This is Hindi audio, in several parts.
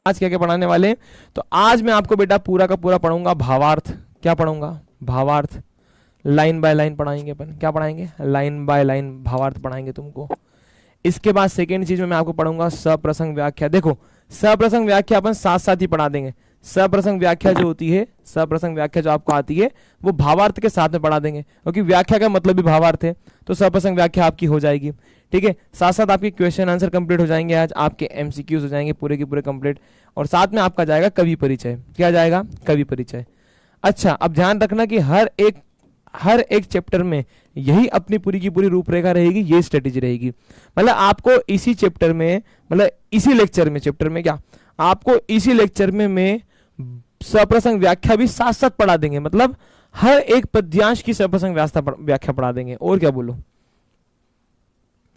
आज क्या क्या पढ़ाने वाले हैं, तो आज मैं आपको बेटा पूरा का पूरा पढ़ूंगा भावार्थ। क्या पढ़ूंगा? भावार्थ। लाइन बाय लाइन पढ़ाएंगे अपन। क्या पढ़ाएंगे? लाइन बाय लाइन भावार्थ पढ़ाएंगे तुमको। इसके बाद सेकेंड चीज में मैं आपको पढ़ूंगा सप्रसंग व्याख्या। देखो सप्रसंग व्याख्या अपन साथ साथ ही पढ़ा देंगे। सप्रसंग व्याख्या जो होती है, सप्रसंग व्याख्या जो आपको आती है वो भावार्थ के साथ में पढ़ा देंगे, क्योंकि व्याख्या का मतलब भी भावार्थ है, तो सप्रसंग व्याख्या आपकी हो जाएगी। ठीक है, साथ साथ आपके क्वेश्चन आंसर कंप्लीट हो जाएंगे, आज आपके एमसीक्यूज हो जाएंगे पूरे के पूरे कंप्लीट, और साथ में आपका जाएगा कवि परिचय। क्या जाएगा? कवि परिचय। अच्छा, अब ध्यान रखना कि हर एक चैप्टर में यही अपनी पूरी की पूरी रूपरेखा रहेगी, ये स्ट्रेटेजी रहेगी। मतलब आपको इसी चैप्टर में, मतलब इसी लेक्चर में, चैप्टर में क्या, आपको इसी लेक्चर में मैं सप्रसंग व्याख्या भी साथ साथ पढ़ा देंगे। मतलब हर एक पद्यांश की सप्रसंग व्याख्या पढ़ा देंगे। और क्या बोलो,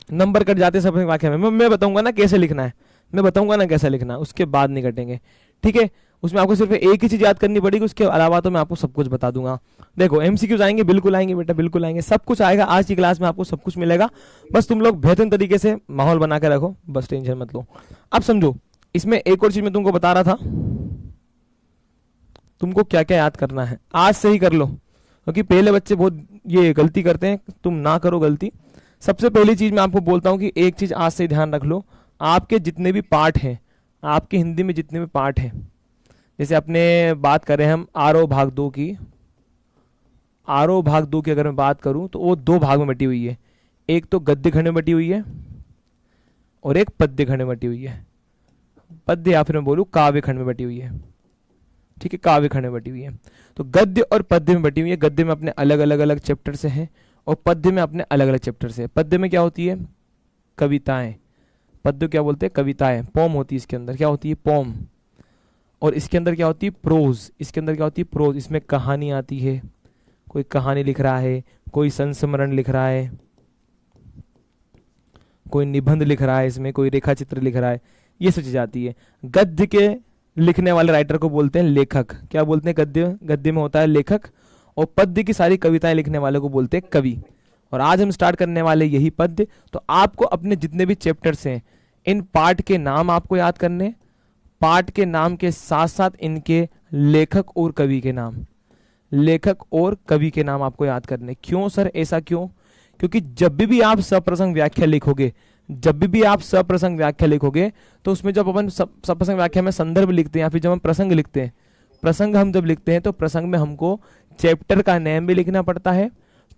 नंबर कट जाते सप्रसंग व्याख्या में। मैं बताऊंगा ना कैसे लिखना है, मैं बताऊंगा ना कैसे लिखना है, उसके बाद नहीं कटेंगे। ठीक है, उसमें आपको सिर्फ एक ही चीज याद करनी पड़ेगी, उसके अलावा तो मैं आपको सब कुछ बता दूंगा। देखो एमसीक्यूज आएंगे, बिल्कुल आएंगे बेटा, बिल्कुल आएंगे, सब कुछ आएगा। आज की क्लास में आपको सब कुछ मिलेगा, बस तुम लोग बेहतरीन तरीके से माहौल बना के रखो, बस टेंशन मत लो। अब समझो, इसमें एक और चीज मैं तुमको बता रहा था, तुमको क्या क्या याद करना है आज से ही कर लो, क्योंकि पहले बच्चे बहुत ये गलती करते हैं, तुम ना करो गलती। सबसे पहली चीज मैं आपको बोलता हूं कि एक चीज आज से ध्यान रख लो, आपके जितने भी पाठ हैं, आपके हिंदी में जितने भी पाठ हैं, जैसे अपने बात करें हम आरोह भाग 2 की, आरोह भाग 2 की अगर मैं बात करूं तो वो 2 भाग में बटी हुई है। एक तो गद्य खंड में बटी हुई है और एक पद्य खंड में बटी हुई है। पद्य या फिर मैं बोलूं काव्य खंड में बटी हुई है। ठीक है, काव्य खंड में बटी हुई है। तो गद्य और पद्य में बटी हुई है। गद्य में अपने अलग अलग अलग चैप्टर से है और पद्य में अपने अलग अलग चैप्टर से है। पद्य में क्या होती है? कविताएं। पद्य क्या बोलते हैं? कविताएं। पोम होती है इसके अंदर, क्या होती है? पोम। और इसके अंदर क्या होती है? प्रोज। इसके अंदर क्या होती है? प्रोज। इसमें कहानी आती है, कोई कहानी लिख रहा है, कोई संस्मरण लिख रहा है, कोई निबंध लिख रहा है, इसमें कोई रेखा चित्र लिख रहा है, ये सब चीज आती है। गद्य के लिखने वाले राइटर को बोलते हैं लेखक। क्या बोलते हैं? गद्य में होता है लेखक, और पद्य की सारी कविताएं लिखने वाले को बोलते हैं कवि। और आज हम स्टार्ट करने वाले यही पद्य। तो आपको अपने जितने भी चैप्टर्स हैं, इन पाठ के नाम आपको याद करने, पाठ के नाम के साथ साथ इनके लेखक और कवि के नाम, लेखक और कवि के नाम आपको याद करने। क्यों सर, ऐसा क्यों? क्योंकि जब भी आप सप्रसंग व्याख्या लिखोगे, जब भी आप सप्रसंग व्याख्या लिखोगे, तो उसमें जब अपन सप्रसंग व्याख्या में संदर्भ लिखते हैं या फिर जब हम प्रसंग लिखते हैं, प्रसंग हम जब लिखते हैं तो प्रसंग में हमको चैप्टर का नेम भी लिखना पड़ता है,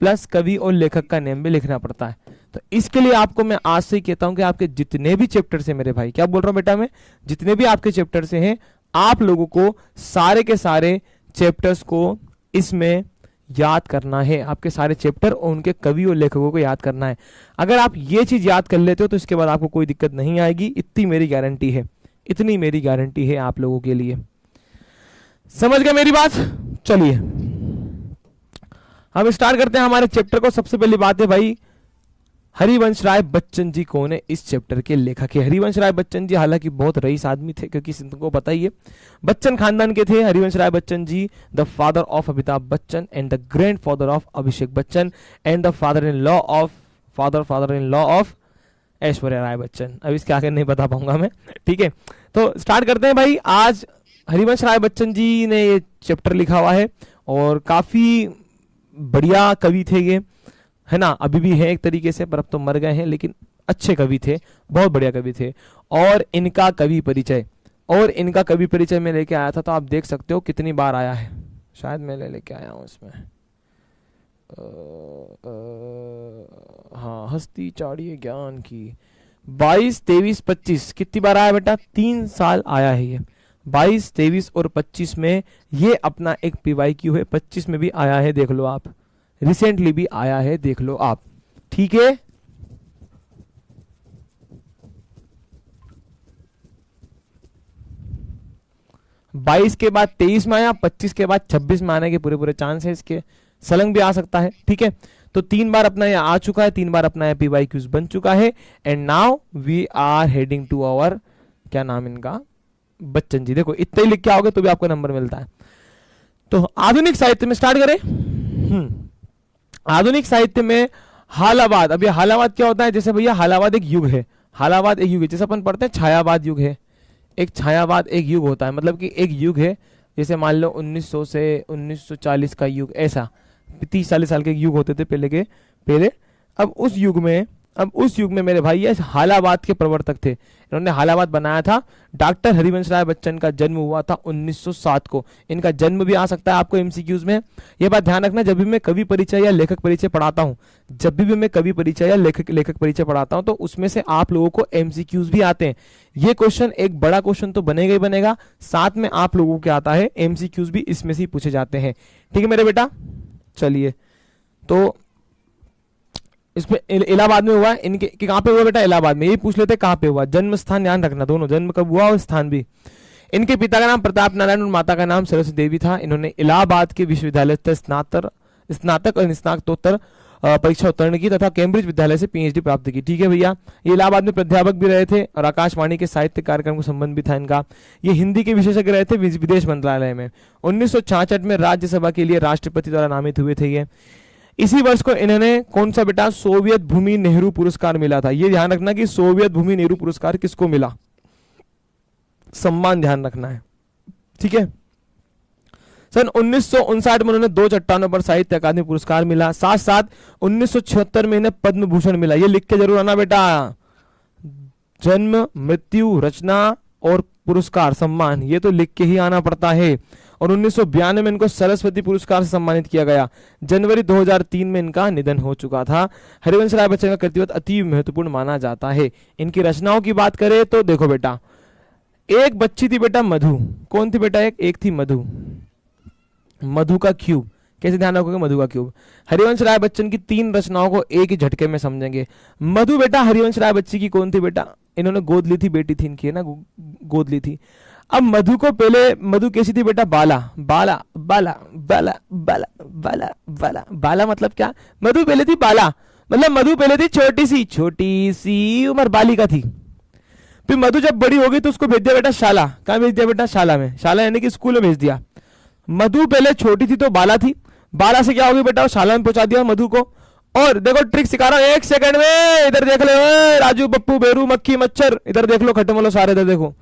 प्लस कवि और लेखक का नेम भी लिखना पड़ता है। तो इसके लिए आपको मैं आज से ही कहता हूं कि आपके जितने भी चैप्टर से, मेरे भाई क्या बोल रहा हूं बेटा मैं, जितने भी आपके चैप्टर से हैं, आप लोगों को सारे के सारे चैप्टर्स को इसमें याद करना है। आपके सारे चैप्टर और उनके कवि और लेखकों को याद करना है। अगर आप ये चीज याद कर लेते हो तो इसके बाद आपको कोई दिक्कत नहीं आएगी, इतनी मेरी गारंटी है, इतनी मेरी गारंटी है आप लोगों के लिए। समझ गए मेरी बात? चलिए हम स्टार्ट करते हैं हमारे चैप्टर को। सबसे पहली बात है भाई, हरिवंश राय बच्चन जी कौन है? इस चैप्टर के लेखक है हरिवंश राय बच्चन जी। हालांकि बहुत रईस आदमी थे, क्योंकि तुमको पता ही है, बच्चन खानदान के थे Harivansh Rai Bachchan ji, the father of Amitabh Bachchan and the grandfather of Abhishek Bachchan and the father in law of Aishwarya Rai Bachchan. अब इसके आगे नहीं बता पाऊंगा मैं। ठीक है, तो स्टार्ट करते हैं भाई। आज हरिवंश राय बच्चन जी ने ये चैप्टर लिखा हुआ है और काफी बढ़िया कवि थे ये, है ना। अभी भी है एक तरीके से, पर अब तो मर गए हैं, लेकिन अच्छे कवि थे, बहुत बढ़िया कवि थे। और इनका कवि परिचय मैं लेके आया था, तो आप देख सकते हो कितनी बार आया है। शायद मैं लेके आया हूं इसमें, हाँ, हस्ती चाड़िए ज्ञान की 22, 23, 25 कितनी बार आया बेटा? 3 साल आया है ये। 22, 23 और 25 में ये अपना एक PYQ है। 25 में भी आया है, देख लो आप, रिसेंटली भी आया है, देख लो आप। ठीक है, बाईस के बाद 23 में आया, 25 के बाद 26 में आने के पूरे पूरे चांस है, इसके सलंग भी आ सकता है। ठीक है, तो 3 बार अपना ये आ चुका है, 3 बार अपना PYQs बन चुका है। And now we are heading to our, क्या नाम इनका, बच्चन जी। देखो इतना ही लिख के आओगे तो भी आपको नंबर मिलता है। तो आधुनिक साहित्य में स्टार्ट करें। आधुनिक साहित्य में हालावाद। अब ये हालावाद क्या होता है? जैसे भैया हालावाद एक युग है, हालावाद एक युग है, जैसे अपन पढ़ते हैं छायावाद युग है, एक छायावाद एक युग होता है, मतलब कि एक युग है, जैसे मान लो 1900 से 1940 का युग, ऐसा 30-40 साल के युग होते थे पहले के पहले। अब उस युग में अब उस युग में मेरे भाई ये हालावाद के प्रवर्तक थे, इन्होंने हालावाद बनाया था। डॉक्टर हरिवंश राय बच्चन का जन्म हुआ था 1907 को। इनका जन्म भी आ सकता है आपको एमसीक्यूज में, ये बात ध्यान रखना। जब भी मैं कवि परिचय या लेखक परिचय पढ़ाता हूँ, जब भी मैं कवि परिचय या लेखक परिचय पढ़ाता हूँ, तो उसमें से आप लोगों को एमसीक्यूज भी आते हैं। ये क्वेश्चन एक बड़ा क्वेश्चन तो बनेगा ही बनेगा, साथ में आप लोगों के आता है एमसीक्यूज भी इसमें से पूछे जाते हैं। ठीक है मेरे बेटा, चलिए तो इसमें इलाहाबाद में हुआ है, इनके कहाँ पे हुआ बेटा? इलाहाबाद में। यही पूछ लेते कहाँ पे हुआ, जन्म स्थान ध्यान रखना, दोनों जन्म कब हुआ और स्थान भी। इनके पिता का नाम प्रताप नारायण और माता का नाम सरस्वती देवी था। इन्होंने इलाहाबाद के विश्वविद्यालय से स्नातक और स्नातकोत्तर परीक्षा उत्तीर्ण की तथा कैम्ब्रिज विद्यालय से पीएचडी प्राप्त की। ठीक है भैया, ये इलाहाबाद में प्राध्यापक भी रहे थे और आकाशवाणी के साहित्य कार्यक्रम को संबंध भी था इनका। ये हिंदी के विशेषज्ञ रहे थे विदेश मंत्रालय में। 1966 में राज्यसभा के लिए राष्ट्रपति द्वारा नामित हुए थे ये। इसी वर्ष को इन्होंने कौन सा बेटा? सोवियत भूमि नेहरू पुरस्कार मिला था। ये ध्यान रखना कि सोवियत भूमि नेहरू पुरस्कार किसको मिला, सम्मान ध्यान रखना है। ठीक है, सन 1959 में उन्होंने 2 चट्टानों पर साहित्य अकादमी पुरस्कार मिला। साथ साथ 1976 में इन्हें पद्म भूषण मिला। ये लिख के जरूर आना बेटा, जन्म, मृत्यु, रचना और पुरस्कार सम्मान, ये तो लिख के ही आना पड़ता है। और 1992 में इनको सरस्वती पुरस्कार से सम्मानित किया गया। जनवरी 2003 में इनका निधन हो चुका था। हरिवंश राय बच्चन का कृतित्व अति महत्वपूर्ण माना जाता है। इनकी रचनाओं की बात करें तो देखो बेटा, एक बच्ची थी बेटा मधु। कौन थी बेटा? एक थी मधु। मधु का क्यूब, कैसे ध्यान रखोगे? मधु का क्यूब। हरिवंश राय बच्चन की 3 रचनाओं को एक ही झटके में समझेंगे। मधु बेटा हरिवंश राय बच्ची की कौन थी बेटा? इन्होंने गोद ली थी, बेटी थी इनकी, है ना, गोद ली थी। अब मधु को पहले, मधु कैसी थी बेटा? बाला बाला बाला बाला बाला बाला बाला बाला मतलब क्या? मधु पहले थी बाला, मतलब मधु पहले थी छोटी सी उम्र बालिका थी। फिर मधु जब बड़ी हो गई तो उसको भेज दिया बेटा शाला। कहाँ भेज दिया बेटा? शाला में। शाला यानी कि स्कूल में भेज दिया। मधु पहले छोटी थी तो बाला थी, बाला से क्या हो गई बेटा? शाला में पहुंचा दिया मधु को। और देखो ट्रिक सिखा रहा हूं 1 सेकंड में, इधर देख ले राजू बप्पू बेरू मक्खी मच्छर, इधर देख लो खटमलो सारे, इधर देखो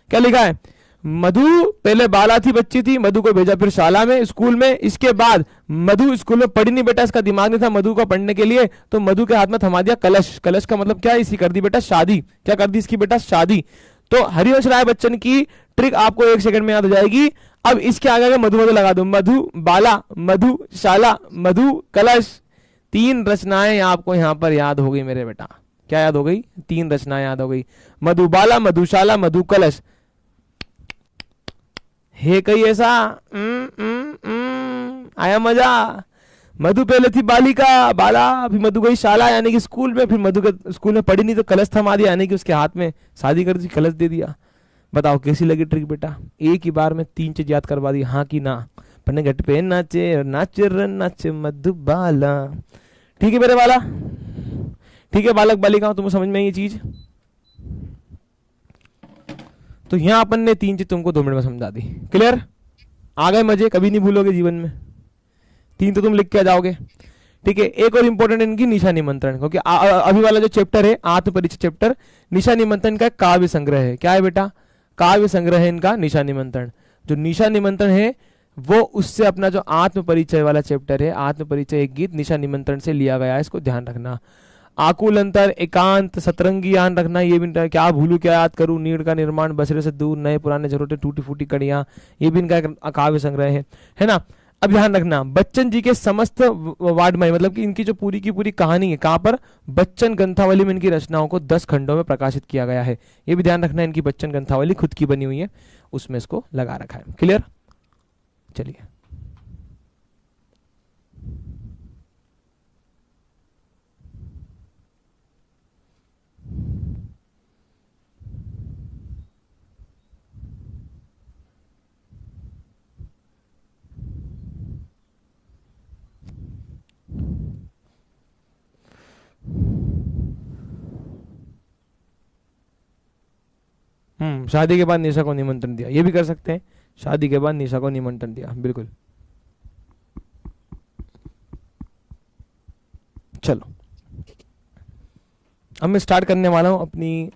क्या लिखा है। मधु पहले बाला थी, बच्ची थी, मधु को भेजा फिर शाला में, स्कूल में। इसके बाद मधु स्कूल में पढ़ी नहीं बेटा, इसका दिमाग नहीं था मधु को पढ़ने के लिए, तो मधु के हाथ में थमा दिया कलश। कलश का मतलब क्या है? इसकी कर दी बेटा शादी। क्या कर दी इसकी बेटा? शादी। तो हरिवंश राय बच्चन की ट्रिक आपको 1 सेकंड में याद हो जाएगी। अब इसके आगे मधु मधु लगा दो, मधु बाला, मधु शाला, मधु कलश। 3 रचनाएं आपको यहां पर याद हो गई मेरे बेटा। क्या याद हो गई? 3 रचनाएं याद हो गई, मधुबाला, मधुशाला, मधु कलश। है कहीं ऐसा? आया मजा? मधु पहले थी बालिका बाला, फिर मधु गई शाला यानी कि स्कूल में, फिर मधु के स्कूल में पढ़ी नहीं तो कलश थमा दिया यानी कि उसके हाथ में शादी कर दी, कलश दे दिया। बताओ कैसी लगी ट्रिक बेटा? एक ही बार में 3 चीज याद करवा दी, हाँ कि ना। पन्ने घट पे नाचे नाचे नाचे मधुबाला। ठीक है मेरे वाला? ठीक है बालक बालिका, तुम्हें समझ में ये चीज? तो यहां अपन ने 3 चीज तुमको 2 मिनट में समझा दी। क्लियर? आ गए मजे? कभी नहीं भूलोगे जीवन में। 3 तो तुम लिख के आ जाओगे। ठीक है, एक और इंपॉर्टेंट इनकी निशा निमंत्रण, क्योंकि अभी वाला जो चैप्टर है आत्म परिचय चैप्टर, निशा निमंत्रण का काव्य संग्रह है। क्या है बेटा? काव्य संग्रह है इनका निशा निमंत्रण। जो निशा निमंत्रण है वो उससे अपना जो आत्म परिचय वाला चैप्टर है, आत्म परिचय एक गीत निशा निमंत्रण से लिया गया है, इसको ध्यान रखना। आकुल अंतर, एकांत, सतरंगी यान रखना, ये भी क्या भूलू क्या याद करूं, नीड़ का निर्माण, बसरे से दूर, नए पुराने जरूरतें, टूटी फूटी कड़ियां, ये भी इनका एक काव्य संग्रह है ना। अब ध्यान रखना, बच्चन जी के समस्त वाड्मय, मतलब कि इनकी जो पूरी की पूरी कहानी है कहां पर? बच्चन ग्रंथावली में इनकी रचनाओं को 10 खंडों में प्रकाशित किया गया है। ये भी ध्यान रखना, इनकी बच्चन ग्रंथावली खुद की बनी हुई है, उसमें इसको लगा रखा है। क्लियर? चलिए शादी के बाद निशा को निमंत्रण दिया, ये भी कर सकते हैं। शादी के बाद निशा को निमंत्रण दिया, बिल्कुल। चलो अब मैं स्टार्ट करने वाला हूं अपनी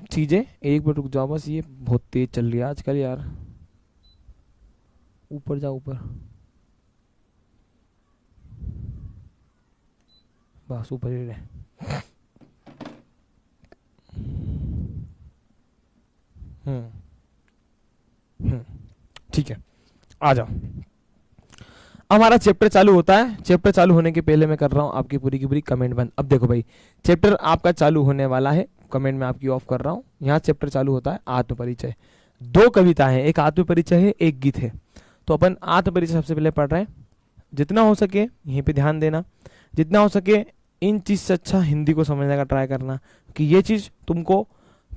चीजें। एक मिनट रुक जाओ बस, ये बहुत तेज चल रही है आजकल यार। ऊपर जाओ ऊपर, बस ऊपर ही रहे। ठीक है, आ जाओ। हमारा चैप्टर चालू होता है। चैप्टर चालू होने के पहले मैं कर रहा हूँ आपकी पूरी की पूरी कमेंट बंद। अब देखो भाई, चैप्टर आपका चालू होने वाला है, कमेंट में आपकी ऑफ कर रहा हूँ। यहाँ चैप्टर चालू होता है आत्म परिचय। 2 कविता है, एक आत्म परिचय है, एक गीत है। तो अपन आत्म परिचय सबसे पहले पढ़ रहे हैं। जितना हो सके यहीं पे ध्यान देना, जितना हो सके इन चीज से अच्छा हिंदी को समझने का ट्राई करना, कि ये चीज तुमको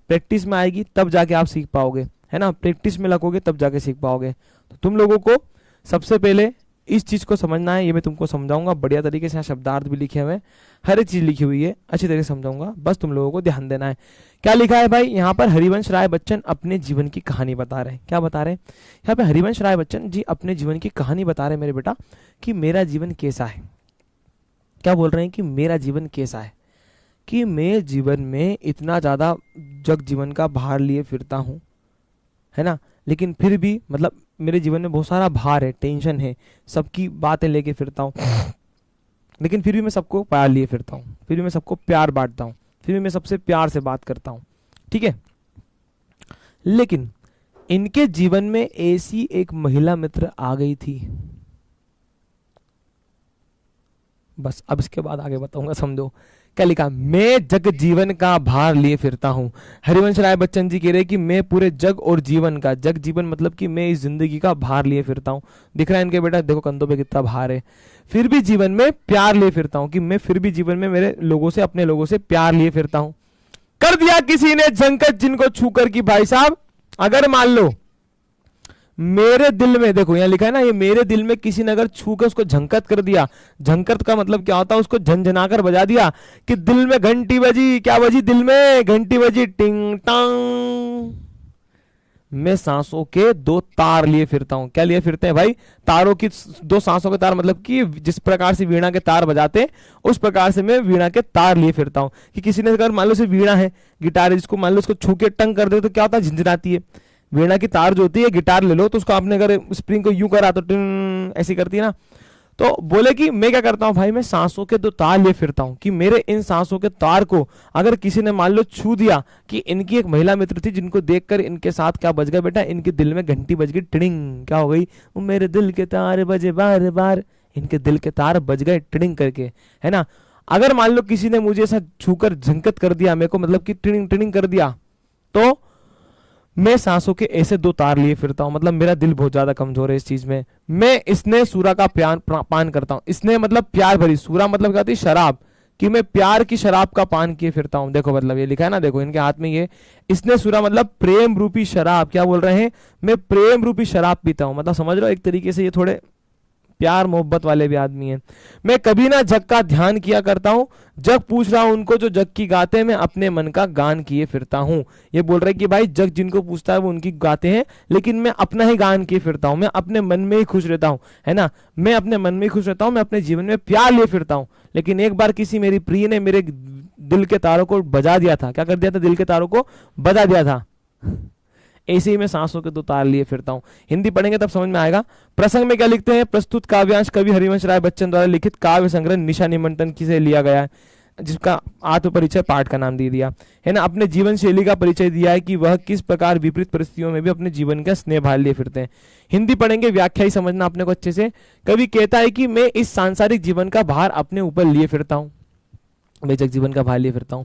प्रैक्टिस में आएगी तब जाके आप सीख पाओगे, है ना। प्रैक्टिस में लगोगे तब जाके सीख पाओगे। तो तुम लोगों को सबसे पहले इस चीज को समझना है। ये मैं तुमको समझाऊंगा बढ़िया तरीके से, यहाँ शब्दार्थ भी लिखे हुए हैं, हर एक चीज लिखी हुई है, अच्छी तरीके से समझाऊंगा, बस तुम लोगों को ध्यान देना है। क्या लिखा है भाई यहाँ पर? हरिवंश राय बच्चन अपने जीवन की कहानी बता रहे हैं। क्या बता रहे हैं यहाँ पे? हरिवंश राय बच्चन जी अपने जीवन की कहानी बता रहे हैं मेरे बेटा, कि मेरा जीवन कैसा है। क्या बोल रहे हैं? कि मेरा जीवन कैसा है, कि मैं जीवन में इतना ज्यादा जग जीवन का भार लिए फिरता हूँ, है ना, लेकिन फिर भी मतलब मेरे जीवन में बहुत सारा भार है, टेंशन है, सबकी बातें लेके फिरता हूँ, लेकिन फिर भी मैं सबको प्यार लिए फिरता हूँ, फिर भी मैं सबको प्यार बांटता हूँ, फिर भी मैं सबसे प्यार से बात करता हूँ, ठीक है। लेकिन इनके जीवन में ऐसी एक महिला मित्र आ गई थी। बस अब इसके बाद आगे बताऊंगा, समझो। क्या लिखा? मैं जग जीवन का भार लिए फिरता हूँ। हरिवंश राय बच्चन जी कह रहे हैं कि मैं पूरे जग और जीवन का, जग जीवन मतलब कि मैं इस जिंदगी का भार लिए फिरता हूँ। दिख रहा है इनके बेटा, देखो कंधों पे कितना भार है। फिर भी जीवन में प्यार लिए फिरता हूँ, कि मैं फिर भी जीवन में मेरे लोगों से, अपने लोगों से प्यार लिए फिरता हूँ। कर दिया किसी ने झंकत जिनको छूकर, की भाई साहब अगर मान लो मेरे दिल में, देखो यहाँ लिखा है ना, ये मेरे दिल में किसी ने अगर छू के उसको झंकत कर दिया। झंकत का मतलब क्या होता है? उसको झंझना कर बजा दिया, कि दिल में घंटी बजी। क्या बजी? दिल में घंटी बजी, टिंग टांग। मैं सांसों के 2 तार लिए फिरता हूं। क्या लिए फिरते हैं भाई? तारों की 2 सांसों के तार, मतलब कि जिस प्रकार से वीणा के तार बजाते उस प्रकार से मैं वीणा के तार लिए फिरता हूं। कि किसी ने अगर मान लो सिर्फ वीणा है, गिटार है, जिसको मान लो उसको छू के टंग कर दे तो क्या होता है? झंझनाती है। वीणा की तार जो होती है, गिटार ले लो तो उसको आपने अगर स्प्रिंग को यूं करा तो टिंग ऐसी करती है ना। तो बोले कि मैं क्या करता हूं भाई, मैं सांसों के 2 तार लिए फिरता हूं, कि मेरे इन सांसों के तार को अगर किसी ने मान लो छू दिया, कि इनकी एक महिला मित्र थी जिनको देखकर इनके साथ क्या बज गया बेटा? इनके दिल में घंटी बज गई, टिडिंग। क्या हो गई? वो मेरे दिल के तार बजे बार बार, इनके दिल के तार बज गए टिडिंग करके, है ना। अगर मान लो किसी ने मुझे ऐसा छूकर झंकत कर दिया, मेरे को मतलब कि टिडिंग टिडिंग कर दिया, तो मैं सांसों के ऐसे 2 तार लिए फिरता हूं। मतलब मेरा दिल बहुत ज्यादा कमजोर है इस चीज में। मैं इसने सूरा का पान करता हूं। इसने मतलब प्यार भरी, सूरा मतलब क्या होती है? शराब। कि मैं प्यार की शराब का पान किए फिरता हूं। देखो मतलब ये लिखा है ना, देखो इनके हाथ में ये, इसने सूरा मतलब प्रेम रूपी शराब। क्या बोल रहे हैं? मैं प्रेम रूपी शराब पीता हूं। मतलब समझ लो एक तरीके से ये थोड़े प्यार मोहब्बत वाले भी आदमी हैं। मैं कभी ना जग का ध्यान किया करता हूं, जग पूछ रहा हूं उनको जो जग की गाते, मैं अपने मन का गान किए फिरता हूं। ये बोल रहे कि भाई जग जिनको पूछता है वो उनकी गाते हैं, लेकिन मैं अपना ही गान किए फिरता हूं। मैं अपने मन में ही खुश रहता हूं, है ना। मैं अपने मन में ही खुश रहता हूं, मैं अपने जीवन में प्यार लिए फिरता हूं। लेकिन एक बार किसी मेरी प्रिय ने मेरे दिल के तारों को बजा दिया था। क्या कर दिया था? दिल के तारों को बजा दिया था। ऐसे ही मैं सांसों के 2 तार लिए फिरता हूं। हिंदी पढ़ेंगे तब समझ में आएगा। प्रसंग में क्या लिखते हैं? प्रस्तुत काव्यांश कवि हरिवंश राय बच्चन द्वारा लिखित काव्य संग्रह निशा निमंत्रण की से लिया गया है, जिसका आत्म परिचय पाठ का नाम दे दिया है ना। अपने जीवन शैली का परिचय दिया है, कि वह किस प्रकार विपरीत परिस्थितियों में भी अपने जीवन का स्नेह भार लिए फिरते हैं। हिंदी पढ़ेंगे, व्याख्या ही समझना अपने को अच्छे से। कवि कहता है कि मैं इस सांसारिक जीवन का भार अपने ऊपर लिए फिरता हूं, मैं जग जीवन का भार लिए फिरता हूं।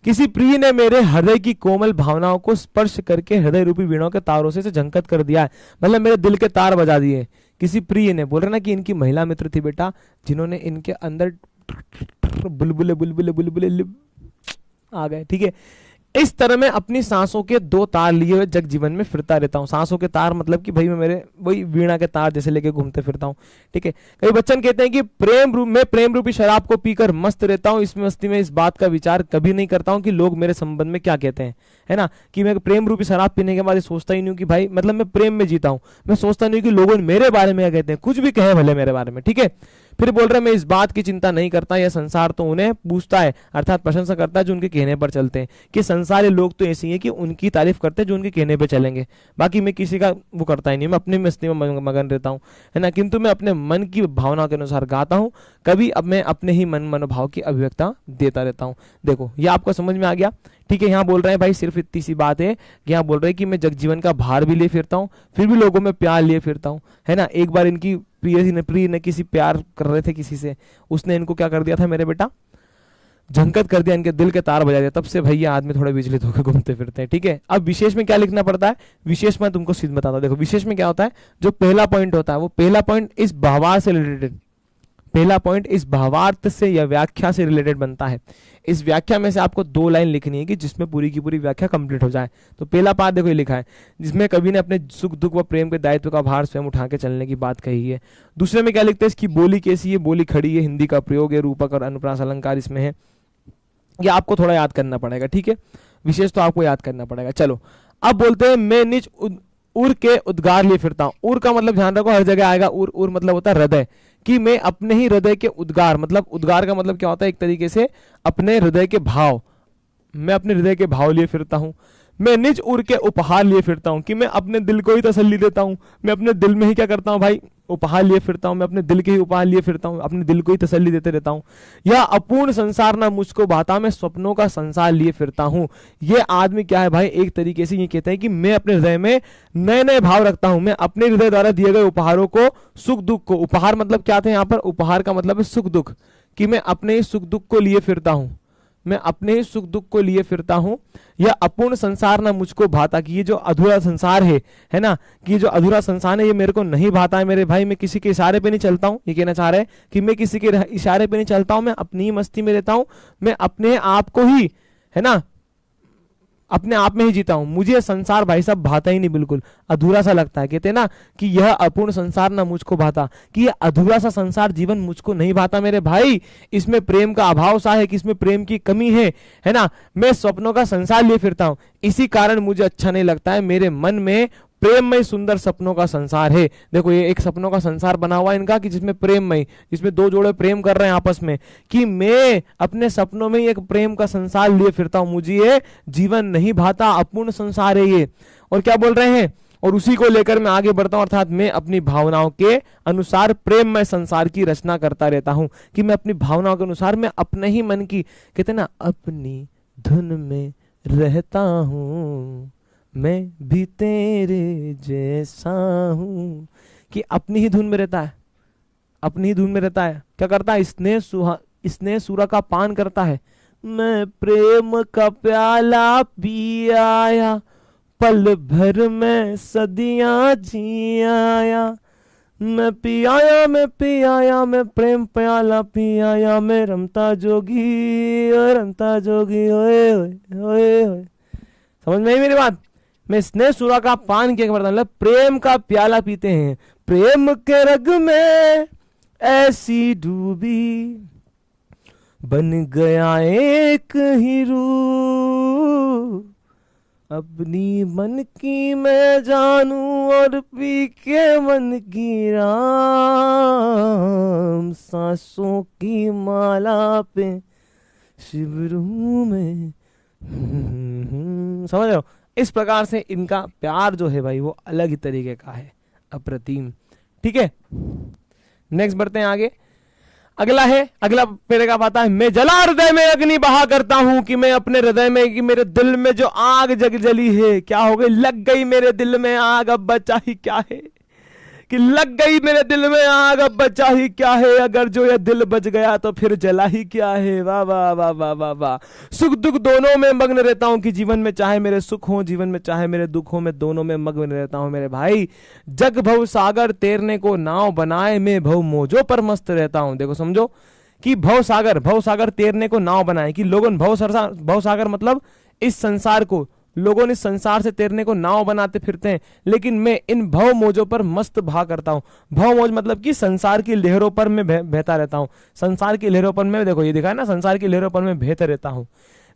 किसी प्रिय ने मेरे हृदय की कोमल भावनाओं को स्पर्श करके हृदय रूपी वीणों के तारों से झंकत कर दिया है। मतलब मेरे दिल के तार बजा दिए। किसी प्रिय ने, बोल रहे ना कि इनकी महिला मित्र थी बेटा, जिन्होंने इनके अंदर बुलबुले बुलबुले बुलबुले आ गए, ठीक है। इस तरह मैं अपनी सांसों के 2 तार लिए हुए जग जीवन में फिरता रहता हूँ। सांसों के तार मतलब कि भाई मैं मेरे वही वीणा के तार जैसे लेके घूमते फिरता हूँ, ठीक है। कई बच्चन कहते हैं कि मैं प्रेम रूपी शराब को पीकर मस्त रहता हूँ। इस मस्ती में इस बात का विचार कभी नहीं करता हूँ कि लोग मेरे संबंध में क्या कहते हैं, है ना। कि मैं प्रेम रूपी शराब पीने के बाद सोचता ही नहीं हूँ कि भाई मतलब मैं प्रेम में जीता हूँ। मैं सोचता नहीं कि लोगों मेरे बारे में क्या कहते हैं, कुछ भी कहे भले मेरे बारे में, ठीक है। फिर बोल रहे मैं इस बात की चिंता नहीं करता, यह संसार तो उन्हें पूछता है, अर्थात प्रशंसा करता है जो उनके कहने पर चलते हैं। कि संसारी लोग तो ऐसे ही हैं कि उनकी तारीफ करते हैं जो उनके कहने पर चलेंगे, बाकी मैं किसी का वो करता ही नहीं, मैं अपनी मस्ती में मगन रहता हूँ, है ना। किंतु मैं अपने मन की भावना के अनुसार गाता हूँ, कभी अब मैं अपने ही मन मनोभाव की अभिव्यक्ता देता रहता हूँ। देखो ये आपको समझ में आ गया, ठीक है। यहाँ बोल रहे हैं भाई सिर्फ इतनी सी बात है कि यहाँ बोल रहे हैं कि मैं जगजीवन का भार भी लिए फिरता हूँ, फिर भी लोगों में प्यार लिए फिरता हूँ, है ना। एक बार इनकी प्रिय ने किसी प्यार कर रहे थे किसी से, उसने इनको क्या कर दिया था मेरे बेटा, झंकत कर दिया, इनके दिल के तार बजा दिया। तब से भैया आदमी थोड़े विचलित होकर घूमते फिरते हैं, ठीक है। अब विशेष में क्या लिखना पड़ता है, विशेष में तुमको सीध बताता हूं। देखो विशेष में क्या होता है, जो पहला पॉइंट होता है वो पहला पॉइंट इस भावार्थ से रिलेटेड, पहला पॉइंट इस भावार्थ से या व्याख्या से रिलेटेड बनता है। इस व्याख्या में से आपको 2 लाइन लिखनी है कि जिसमें पूरी की पूरी व्याख्या कंप्लीट हो जाए। तो पहला पार्ट देखो ये लिखा है, जिसमें कवि ने अपने सुख दुख व प्रेम के दायित्व का भार स्वयं उठा के चलने की बात कही है। दूसरे में क्या लिखते हैं, इसकी बोली कैसी है, बोली खड़ी है, हिंदी का प्रयोग है, रूपक और अनुप्रास अलंकार इसमें है। ये आपको थोड़ा याद करना पड़ेगा, ठीक है, विशेष तो आपको याद करना पड़ेगा। चलो अब बोलते हैं मैं निज उर के उद्गार लिए फिरता हूं। उर का मतलब ध्यान रखो हर जगह आएगा, उर मतलब होता है हृदय, कि मैं अपने ही हृदय के उद्गार, मतलब उद्गार का मतलब क्या होता है, एक तरीके से अपने हृदय के भाव, मैं अपने हृदय के भाव लिए फिरता हूं। मैं निज उर के उपहार लिए फिरता हूं, कि मैं अपने दिल को ही तसल्ली देता हूं, मैं अपने दिल में ही क्या करता हूं भाई, उपहार लिए फिरता हूं, मैं अपने दिल के ही उपहार लिए फिरता हूं, अपने दिल को ही तसल्ली देते रहता हूं। यह अपूर्ण संसार ना मुझको भाता, मैं स्वप्नों का संसार लिए फिरता हूं। ये आदमी क्या है भाई, एक तरीके से ये कहते हैं कि मैं अपने हृदय में नए नए भाव रखता हूं, मैं अपने हृदय द्वारा दिए गए उपहारों को, सुख दुख को, उपहार मतलब क्या थे यहाँ पर, उपहार का मतलब है सुख दुख, कि मैं अपने ही सुख दुख को लिए फिरता हूं, मैं अपने ही सुख दुख को लिए फिरता हूं। यह अपूर्ण संसार ना मुझको भाता, कि ये जो अधूरा संसार है ना, कि ये जो अधूरा संसार है ये मेरे को नहीं भाता है मेरे भाई। मैं किसी के इशारे पे नहीं चलता हूं, ये कहना चाह रहे हैं कि मैं किसी के इशारे पे नहीं चलता हूं, मैं अपनी ही मस्ती में रहता हूं, मैं अपने आप को ही, है ना, अपने आप में ही जीता हूं। मुझे संसार भाई साहब भाता ही नहीं, बिल्कुल अधूरा सा लगता है। कहते हैं ना कि यह अपूर्ण संसार ना मुझको भाता, कि यह अधूरा सा संसार जीवन मुझको नहीं भाता मेरे भाई, इसमें प्रेम का अभाव सा है, कि इसमें प्रेम की कमी है ना। मैं स्वप्नों का संसार लिए फिरता हूं, इसी कारण मुझे अच्छा नहीं लगता है, मेरे मन में प्रेममय सुंदर सपनों का संसार है। देखो ये एक सपनों का संसार बना हुआ है इनका, कि जिसमें प्रेममय, जिसमें 2 जोड़े प्रेम कर रहे हैं आपस में, कि मैं अपने सपनों में एक प्रेम का संसार लिए फिरता हूं, मुझे ये जीवन नहीं भाता, अपूर्ण संसार है ये। और क्या बोल रहे हैं, और उसी को लेकर मैं आगे बढ़ता हूं, अर्थात मैं अपनी भावनाओं के अनुसार प्रेममय संसार की रचना करता रहता हूं, कि मैं अपनी भावनाओं के अनुसार, मैं अपने ही मन की, कहते ना, अपनी धुन में रहता हूं, मैं भी तेरे जैसा हूं, कि अपनी ही धुन में रहता है, अपनी ही धुन में रहता है। क्या करता है, स्नेह सुरा का पान करता है। मैं प्रेम का प्याला पी आया, पल भर में सदियां जी आया, मैं पी आया, मैं पी आया, मैं प्रेम प्याला पी आया, मैं रमता जोगी ओए ओए ओए। समझ में आई मेरी बात, मैं स्नेह सुरा का पान किया मतलब प्रेम का प्याला पीते हैं, प्रेम के रग में ऐसी डूबी, बन गया एक ही रूह, अपनी मन की मैं जानूं और पी के मन की राम, सांसों की माला पे शिवरू में समझ रहे हो। इस प्रकार से इनका प्यार जो है भाई वो अलग ही तरीके का है, अप्रतिम, ठीक है। नेक्स्ट बढ़ते हैं आगे, अगला पैराग्राफ आता है, मैं जला हृदय में अग्नि बहा करता हूं, कि मैं अपने हृदय में, कि मेरे दिल में जो आग जग जली है, क्या हो गई, लग गई मेरे दिल में आग, अब बचा ही क्या है, कि लग गई मेरे दिल में आग, अब बचा ही क्या है, अगर जो ये दिल बच गया तो फिर जला ही क्या है। वाह वाह वाह वाह वाह वाह। सुख दुख दोनों में मग्न रहता हूं, कि जीवन में चाहे मेरे सुख हो, जीवन में चाहे मेरे दुख हो, मैं दोनों में मग्न रहता हूं मेरे भाई। जग भव सागर तैरने को नाव बनाए, मैं भव मोजों पर मस्त रहता हूं। देखो समझो कि भव सागर तैरने को नाव बनाए, कि लोगों भव सागर मतलब इस संसार को, लोगों ने संसार से तैरने को नाव बनाते फिरते हैं, लेकिन मैं इन भव मौजों पर मस्त भा करता हूं। भव मौज मतलब कि संसार की लहरों पर मैं बहता रहता हूं, संसार की लहरों पर मैं, देखो ये दिखा है ना, संसार की लहरों पर मैं बहता रहता हूं।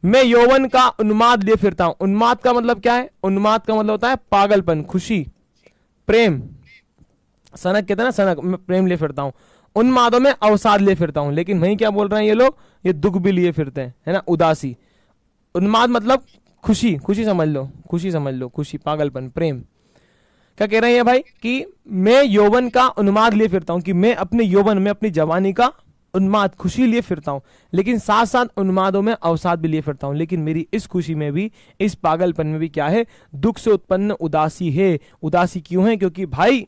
मैं यौवन का उन्माद लिए फिरता हूं। उन्माद का मतलब क्या है, उन्माद का मतलब होता है पागलपन, खुशी, प्रेम। सनक कहते हैं ना, सनक, मैं प्रेम लिए फिरता हूं। उन्मादों में अवसाद लिए फिरता हूं। लेकिन वहीं क्या बोल रहे हैं ये लोग, ये दुख भी लिए फिरते हैं, है ना, उदासी। उन्माद मतलब खुशी, खुशी समझ लो, खुशी समझ लो, खुशी, पागलपन, प्रेम। क्या कह रहे हैं ये भाई कि मैं यौवन का उन्माद लिए फिरता हूं, कि मैं अपने यौवन में, अपनी जवानी का उन्माद, खुशी लिए फिरता हूं, लेकिन साथ साथ उन्मादों में अवसाद भी लिए फिरता हूं। लेकिन मेरी इस खुशी में भी, इस पागलपन में भी क्या है, दुख से उत्पन्न उदासी है। उदासी क्यों है? क्योंकि भाई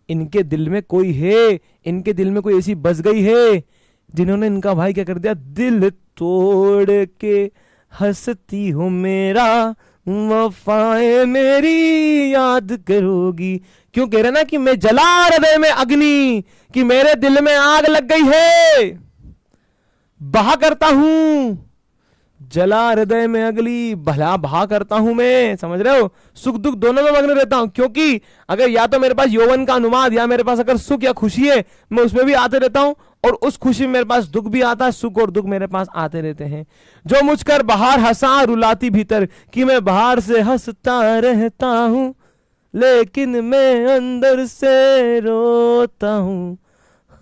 इनके दिल में कोई है, इनके दिल में कोई ऐसी बस गई है जिन्होंने इनका भाई क्या कर दिया, दिल तोड़ के हंसती हो मेरा, वफाएं मेरी याद करोगी। क्यों कह रहे ना कि मैं जला हृदय में अग्नि, कि मेरे दिल में आग लग गई है, बहा करता हूं, जला हृदय में अगली, भला बहा करता हूं मैं, समझ रहे हो, सुख दुख दोनों में मग्न रहता हूं। क्योंकि अगर या तो मेरे पास यौवन का अनुमाद, या मेरे पास अगर सुख या खुशी है, मैं उसमें भी आते रहता हूं, और उस खुशी में मेरे पास दुख भी आता है, सुख और दुख मेरे पास आते रहते हैं। जो मुझकर बाहर हंसा रुलाती भीतर, कि मैं बाहर से हंसता रहता हूं, लेकिन मैं अंदर से रोता हूं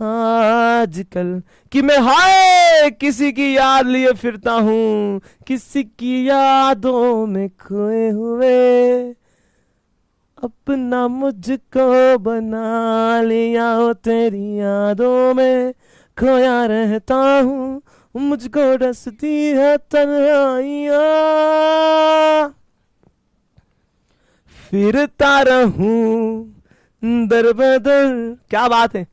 आजकल, कि मैं हाय किसी की याद लिए फिरता हूं, किसी की यादों में खोए हुए, अपना मुझको बना लिया हो, तेरी यादों में खोया रहता हूं, मुझको डसती है तन्हाइयां, फिरता रहूं दर बदर। क्या बात है,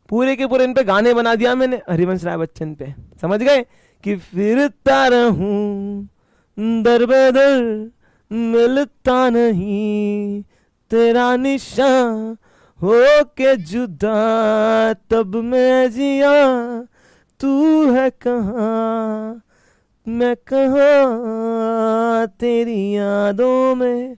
पूरे के पूरे इन पे गाने बना दिया मैंने हरिवंश राय बच्चन पे, समझ गए, कि फिरता रहूं दर बदर, मिलता नहीं तेरा निशान, हो के जुदा तब मैं जिया, तू है कहाँ मैं कहाँ, तेरी यादों में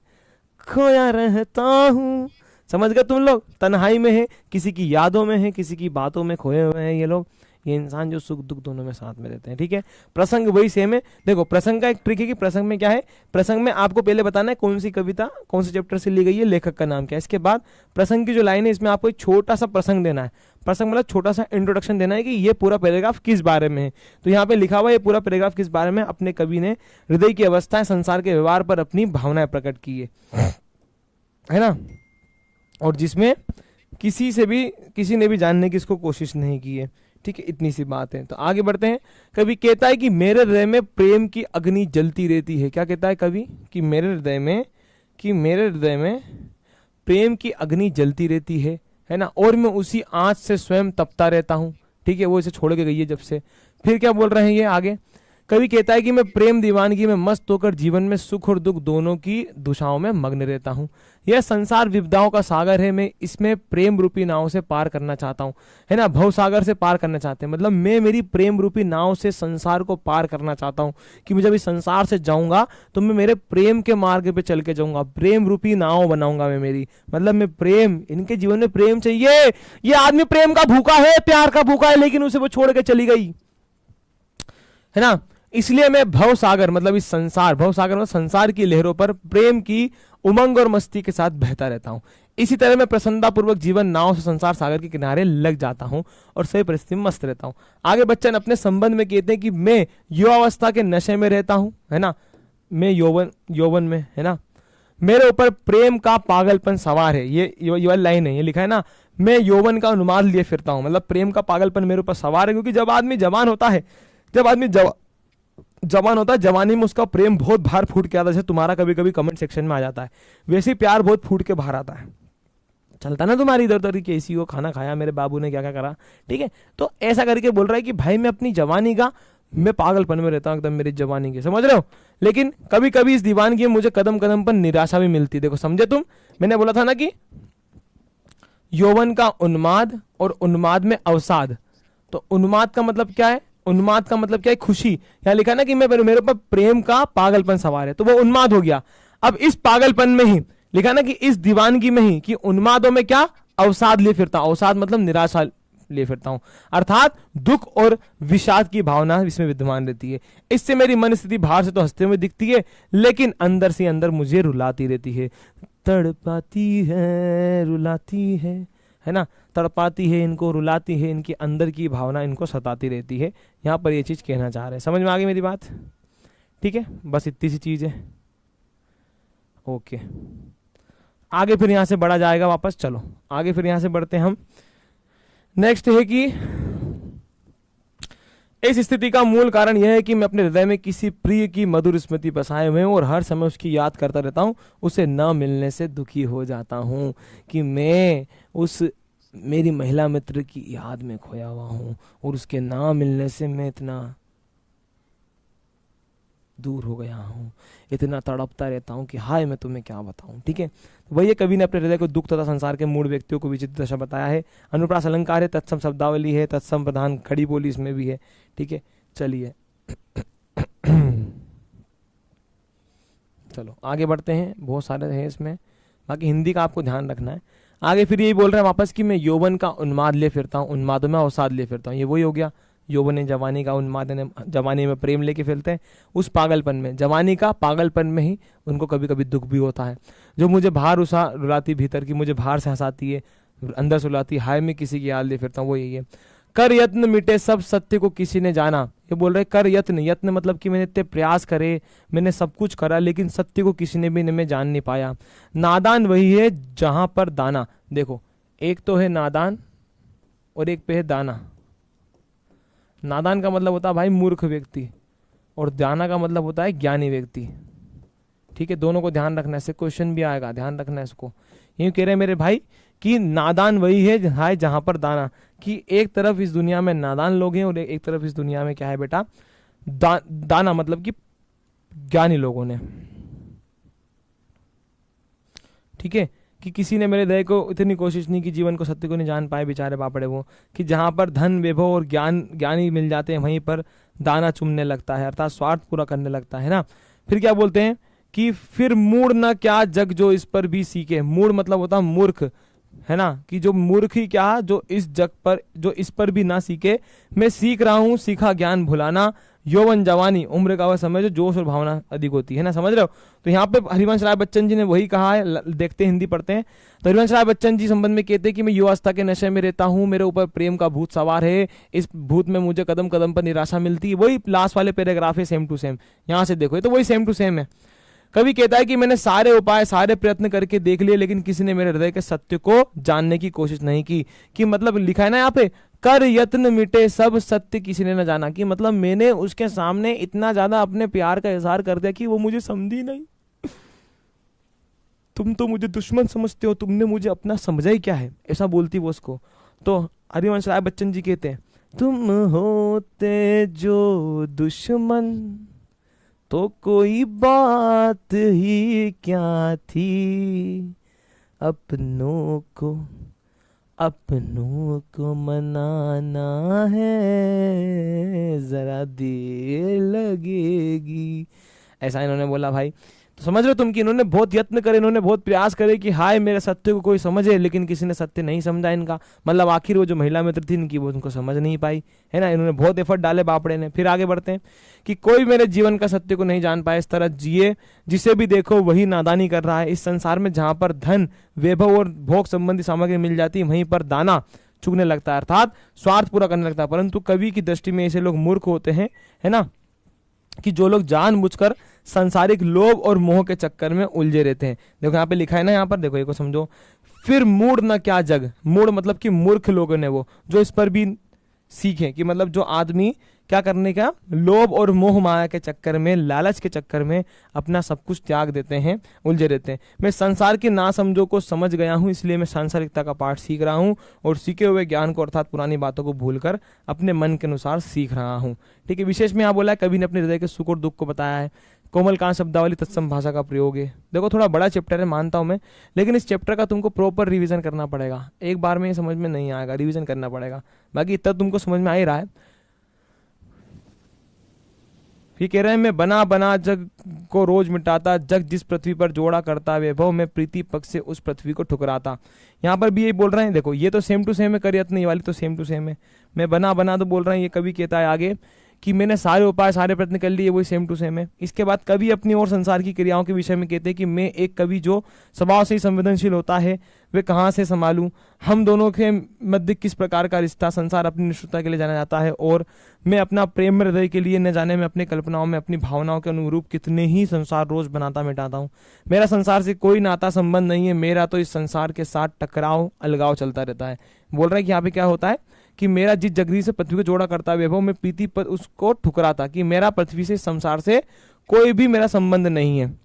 खोया रहता हूँ। समझ गए तुम लोग, तन्हाई में है, किसी की यादों में है, किसी की बातों में खोए हुए हैं ये लोग, ये इंसान जो सुख दुख दोनों में साथ में रहते हैं। ठीक है, प्रसंग वही सेम है। देखो प्रसंग का एक ट्रिक है कि प्रसंग में क्या है, प्रसंग में आपको पहले बताना है कौन सी कविता कौन से चैप्टर से ली गई है, लेखक का नाम क्या है, इसके बाद प्रसंग की जो लाइन है इसमें आपको एक छोटा सा प्रसंग देना है। प्रसंग मतलब छोटा सा इंट्रोडक्शन देना है कि ये पूरा पैराग्राफ किस बारे में है। तो यहाँ पे लिखा हुआ है ये पूरा पैराग्राफ किस बारे में, अपने कवि ने हृदय की अवस्थाएं, संसार के व्यवहार पर अपनी भावनाएं प्रकट की है ना, और जिसमें किसी ने भी जानने की इसको कोशिश नहीं की है। ठीक है, इतनी सी बात है। तो आगे बढ़ते हैं। कवि कहता है कि मेरे हृदय में प्रेम की अग्नि जलती रहती है। क्या कहता है कवि, कि मेरे हृदय में प्रेम की अग्नि जलती रहती है ना, और मैं उसी आंच से स्वयं तपता रहता हूं। ठीक है, वो इसे छोड़ के गई है जब से। फिर क्या बोल रहे हैं ये आगे, कवि कहता है कि मैं प्रेम दीवानगी में मस्त होकर जीवन में सुख और दुख दोनों की दुशाओं में मग्न रहता हूं। यह संसार विपदाओं का सागर है, मैं इसमें प्रेम रूपी नाव से पार करना चाहता हूं, है ना, भव सागर से पार करना चाहते हैं, मतलब मैं मेरी प्रेम रूपी नाव से संसार को पार करना चाहता हूं, कि मैं जब इस संसार से जाऊंगा तो मैं मेरे प्रेम के मार्ग पे चल के जाऊंगा, प्रेम रूपी नाव बनाऊंगा मैं मेरी, मतलब मैं प्रेम, इनके जीवन में प्रेम चाहिए। ये आदमी प्रेम का भूखा है, प्यार का भूखा है, लेकिन उसे वो छोड़ के चली गई, है ना, इसलिए मैं भव सागर मतलब इस संसार, भव सागर मतलब संसार की लहरों पर प्रेम की उमंग और मस्ती के साथ बहता रहता हूं। इसी तरह मैं प्रसन्नता पूर्वक जीवन नाव से संसार सागर के किनारे लग जाता हूं और सही परिस्थिति में मस्त रहता हूं। आगे बच्चन अपने संबंध में कहते हैं कि मैं युवावस्था के नशे में रहता हूं, है ना, मैं यौवन में, है ना, मेरे ऊपर प्रेम का पागलपन सवार है। ये लाइन है, ये लिखा है ना, मैं यौवन का अनुमान लिए फिरता हूं, मतलब प्रेम का पागलपन मेरे ऊपर सवार है। क्योंकि जब आदमी जवान होता है, जवानी में उसका प्रेम बहुत बाहर फूट के आता है, जैसे तुम्हारा कभी कभी कमेंट सेक्शन में आ जाता है, वैसे ही प्यार बहुत फूट के बाहर आता है, चलता ना तुम्हारी इधर उधर की ऐसी हो, खाना खाया मेरे बाबू ने क्या क्या करा। ठीक है, तो ऐसा करके बोल रहा है कि भाई मैं अपनी जवानी का, मैं पागलपन में रहता हूँ एकदम मेरी जवानी के, समझ रहे हो। लेकिन कभी कभी इस दीवानगी में मुझे कदम कदम पर निराशा भी मिलती है। देखो समझे तुम, मैंने बोला था ना कि यौवन का उन्माद और उन्माद में अवसाद। तो उन्माद का मतलब क्या है, उन्माद का मतलब क्या है, खुशी। यहाँ लिखा ना कि मेरे ऊपर प्रेम का पागलपन सवार है, तो वो उन्माद हो गया। अब इस पागलपन में ही लिखा ना कि इस दीवानगी में ही, कि उन्मादों में क्या, अवसाद लिए फिरता हूं, अवसाद मतलब निराशा लिए फिरता हूं, अर्थात दुख और विषाद की भावना इसमें विद्यमान रहती है। इससे मेरी मन स्थिति बाहर से तो हंसते हुए दिखती है, लेकिन अंदर से अंदर मुझे रुलाती रहती है, तड़पाती है, रुलाती है है ना, तड़पाती है इनको, रुलाती है, इनके अंदर की भावना इनको सताती रहती है। यहाँ पर ये चीज़ कहना चाह रहे हैं। समझ में आ गई मेरी बात? ठीक है, बस इतनी सी चीज़ है। ओके, आगे फिर यहाँ से बढ़ा जाएगा वापस। चलो आगे फिर यहाँ से बढ़ते हैं हम। नेक्स्ट है कि इस स्थिति का मूल कारण यह है कि मैं अपने हृदय में किसी प्रिय की मधुर स्मृति बसाए हुए हूँ और हर समय उसकी याद करता रहता हूँ। उसे न मिलने से दुखी हो जाता हूँ कि मैं उस मेरी महिला मित्र की याद में खोया हुआ हूँ और उसके ना मिलने से मैं इतना दूर हो गया हूँ, इतना तड़पता रहता हूँ कि हाय मैं तुम्हें क्या बताऊँ। ठीक है, वही कवि ने अपने हृदय को दुख तथा संसार के मूड व्यक्तियों को विचित्र दशा बताया है। अनुप्रास अलंकार है, तत्सम शब्दावली है, तत्सम प्रधान खड़ी बोली इसमें भी है। ठीक है, चलिए चलो आगे बढ़ते हैं, बहुत सारे हैं इसमें, बाकी हिंदी का आपको ध्यान रखना है। आगे फिर यही बोल रहे हैं वापस कि मैं यौवन का उन्माद ले फिरता हूँ, उन्माद में अवसाद ले फिरता हूँ। ये वही हो गया, यौवन जवानी का, उन्माद ने जवानी में प्रेम लेके फिरते हैं। उस पागलपन में, जवानी का पागलपन में ही उनको कभी कभी दुख भी होता है। जो मुझे बाहर रुलाती भीतर की, मुझे बाहर से हंसाती है, अंदर से रुलाती, हाय मैं किसी की याद ले फिरता हूँ, वो यही है। कर यत्न मिटे सब सत्य को किसी ने जाना। ये बोल रहे कर यत्न, यत्न मतलब कि मैंने इतने प्रयास करे, मैंने सब कुछ करा, लेकिन सत्य को किसी ने भी में जान नहीं पाया। नादान वही है जहां पर दाना। देखो, एक तो है नादान और एक पे है दाना। नादान का मतलब होता है भाई मूर्ख व्यक्ति, और दाना का मतलब होता है ज्ञानी व्यक्ति। ठीक है, दोनों को ध्यान रखना है, इससे क्वेश्चन भी आएगा, ध्यान रखना है इसको। यूं कह रहे हैं मेरे भाई कि नादान वही है जहां पर दाना, कि एक तरफ इस दुनिया में नादान लोग हैं और एक तरफ इस दुनिया में क्या है बेटा, दाना मतलब कि ज्ञानी लोगों ने। ठीक है, कि किसी ने मेरे हृदय को इतनी कोशिश नहीं की, जीवन को सत्य को नहीं जान पाए बेचारे बापड़े वो, कि जहां पर धन वैभव और ज्ञानी मिल जाते हैं वहीं पर दाना चुमने लगता है, अर्थात स्वार्थ पूरा करने लगता है ना। फिर क्या बोलते हैं कि फिर मूड न क्या जग जो इस पर भी सीखे। मूड मतलब होता है मूर्ख, है ना, कि जो मूर्ख ही क्या, जो इस जग पर, जो इस पर भी ना सीखे। मैं सीख रहा हूं, सीखा ज्ञान भुलाना। यौवन जवानी, उम्र का वह समय जो जोश और भावना अधिक होती है ना, समझ रहे हो। तो यहाँ पे हरिवंश राय बच्चन जी ने वही कहा है, देखते हिंदी पढ़ते हैं। तो हरिवंश राय बच्चन जी संबंध में कहते हैं कि मैं युवावस्था के नशे में रहता हूँ, मेरे ऊपर प्रेम का भूत सवार है, इस भूत में मुझे कदम कदम पर निराशा मिलती है। वही लास्ट वाले पैराग्राफ है, सेम टू सेम, यहाँ से देखो, ये तो वही सेम टू सेम है। कवि कहता है कि मैंने सारे उपाय, सारे प्रयत्न करके देख लिए, लेकिन किसी ने मेरे हृदय के सत्य को जानने की कोशिश नहीं की। कि मतलब लिखा है ना यहाँ पे, कर यत्न मिटे सब सत्य किसी ने न जाना, कि मतलब मैंने उसके सामने इतना ज्यादा अपने प्यार का इजहार कर दिया कि वो मुझे समझी नहीं। तुम तो मुझे दुश्मन समझते हो, तुमने मुझे अपना समझा ही क्या है, ऐसा बोलती वो उसको। तो हरिवंश राय बच्चन जी कहते हैं, तुम होते जो दुश्मन तो कोई बात ही क्या थी, अपनों को मनाना है, जरा देर लगेगी, ऐसा इन्होंने बोला भाई। तो समझ रहे हो तुम कि इन्होंने बहुत यत्न करे, इन्होंने बहुत प्रयास करे कि हाय मेरे सत्य को कोई समझे, लेकिन किसी ने सत्य नहीं समझा इनका। मतलब आखिर वो जो महिला मित्र थी इनकी, वो उनको समझ नहीं पाई, है ना। इन्होंने बहुत एफर्ट डाले बापड़े ने। फिर आगे बढ़ते हैं कि कोई मेरे जीवन का सत्य को नहीं जान पाए, इस तरह जिए जिसे भी देखो वही नादानी कर रहा है। इस संसार में जहां पर धन वैभव और भोग संबंधी सामग्री मिल जाती है, वहीं पर दाना चुगने लगता है, अर्थात स्वार्थ पूरा करने लगता है। परंतु कवि की दृष्टि में ऐसे लोग मूर्ख होते हैं, है ना, कि जो लोग जानबूझकर सांसारिक लोभ और मोह के चक्कर में उलझे रहते हैं। देखो यहाँ पे लिखा है ना, यहाँ पर देखो, एक को समझो। फिर मूड न क्या जग, मूड मतलब कि मूर्ख लोगों ने वो, जो इस पर भी सीखे, कि मतलब जो आदमी क्या करने का, लोभ और मोह माया के चक्कर में, लालच के चक्कर में अपना सब कुछ त्याग देते हैं, उलझे रहते हैं। मैं संसार की नासमझों को समझ गया हूं, इसलिए मैं सांसारिकता का पाठ सीख रहा हूं और सीखे हुए ज्ञान को अर्थात पुरानी बातों को भूलकर अपने मन के अनुसार सीख रहा हूं। ठीक है, विशेष में यहाँ बोला है कवि ने अपने हृदय के सुख और दुख को बताया है। कोमल कांत शब्दावली तत्सम भाषा का प्रयोग है। देखो थोड़ा बड़ा चैप्टर है, मानता हूं मैं, लेकिन इस चैप्टर का तुमको प्रॉपर रिवीजन करना पड़ेगा। एक बार में ये समझ में नहीं आएगा, रिवीजन करना पड़ेगा। बाकी इतना तुमको समझ में आ ही रहा है। ये कह रहे हैं, मैं बना बना जग को रोज मिटाता, जग जिस पृथ्वी पर जोड़ा करता, वैभव में प्रीति पक्ष से उस पृथ्वी को ठुकराता। यहाँ पर भी यही बोल रहे हैं। देखो ये तो सेम टू सेम है, करियत नहीं वाली तो सेम टू सेम है। मैं बना बना तो बोल रहे हैं, ये कवि कहता है आगे कि मैंने सारे उपाय सारे प्रयत्न कर लिए, वही सेम टू सेम है। इसके बाद कवि अपनी और संसार की क्रियाओं के विषय में कहते हैं कि मैं एक कवि जो स्वभाव से ही संवेदनशील होता है, वे कहाँ से संभालूं, हम दोनों के मध्य किस प्रकार का रिश्ता, संसार अपनी निष्ठुरता के लिए जाना जाता है, और मैं अपना प्रेम हृदय के लिए न जाने में अपनी कल्पनाओं में अपनी भावनाओं के अनुरूप कितने ही संसार रोज बनाता मिटाता हूँ। मेरा संसार से कोई नाता संबंध नहीं है, मेरा तो इस संसार के साथ टकराव अलगाव चलता रहता है। बोल रहे हैं कि यहाँ पे क्या होता है कि मेरा जिस जगरी से पृथ्वी को जोड़ा करता वैभव में प्रीति पर उसको ठुकराता, कि मेरा पृथ्वी से संसार से कोई भी मेरा संबंध नहीं है।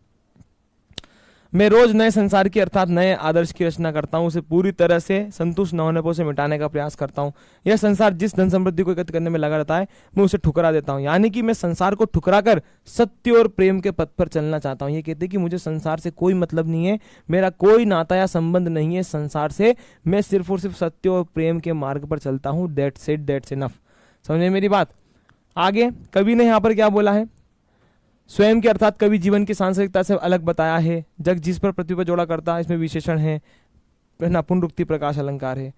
मैं रोज नए संसार की अर्थात नए आदर्श की रचना करता हूँ, उसे पूरी तरह से संतुष्ट न होने पर उसे मिटाने का प्रयास करता हूँ। यह संसार जिस धन समृद्धि को एकत्र करने में लगा रहता है, मैं उसे ठुकरा देता हूँ। यानी कि मैं संसार को ठुकरा कर सत्य और प्रेम के पथ पर चलना चाहता हूँ। ये कहते हैं कि मुझे संसार से कोई मतलब नहीं है, मेरा कोई नाता या संबंध नहीं है संसार से, मैं सिर्फ और सिर्फ सत्य और प्रेम के मार्ग पर चलता हूँ। That's it, that's enough. समझे मेरी बात? आगे कवि ने यहाँ पर क्या बोला है, स्वयं के अर्थात कवि जीवन की सांसारिकता से अलग बताया है। जग जिस पर पृथ्वी पर जोड़ा करता है, इसमें विशेषण है ना, पुनरुक्ति प्रकाश अलंकार है।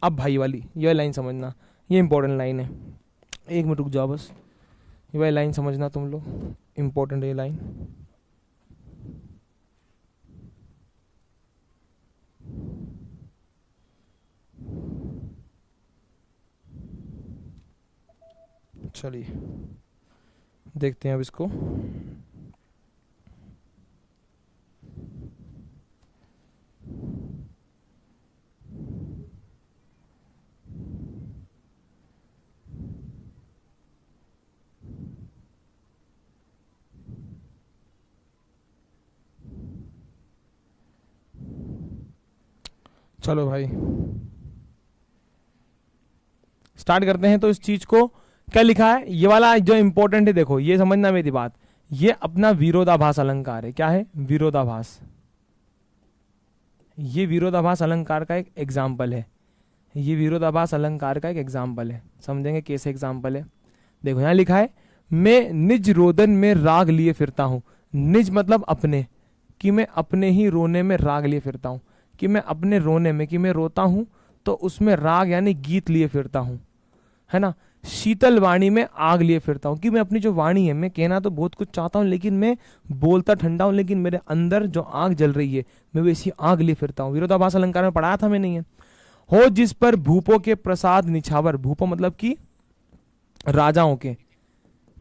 अब भाई वाली यह लाइन समझना, ये इंपॉर्टेंट लाइन है। एक मिनट रुक जाओ बस, ये वाली लाइन समझना तुम लोग, इंपॉर्टेंट है ये लाइन। चलिए देखते हैं अब इसको। चलो भाई स्टार्ट करते हैं। तो इस चीज को क्या लिखा है, ये वाला जो इंपॉर्टेंट है, देखो ये समझना मेरी बात, ये अपना विरोधाभास अलंकार है। क्या है? विरोधाभास। ये विरोधाभास अलंकार का एक एग्जाम्पल है, ये विरोधाभास अलंकार का एक एग्जाम्पल है। समझेंगे कैसे एग्जाम्पल है? देखो यहां लिखा है, मैं निज रोदन में राग लिए फिरता हूं। निज मतलब अपने, कि मैं अपने ही रोने में राग लिए फिरता हूं, कि मैं अपने रोने में, कि मैं रोता हूं तो उसमें राग यानी गीत लिए फिरता हूं, है ना। शीतल वाणी में आग लिए फिरता हूं, कि मैं अपनी जो वाणी है, मैं कहना तो बहुत कुछ चाहता हूं लेकिन मैं बोलता ठंडा हूं, लेकिन मेरे अंदर जो आग जल रही है मैं वैसी आग लिए फिरता हूं। विरोधाभास अलंकार में पढ़ाया था मैंने ये। हो जिस पर भूपों के प्रसाद निछावर, भूपों मतलब कि राजाओं के,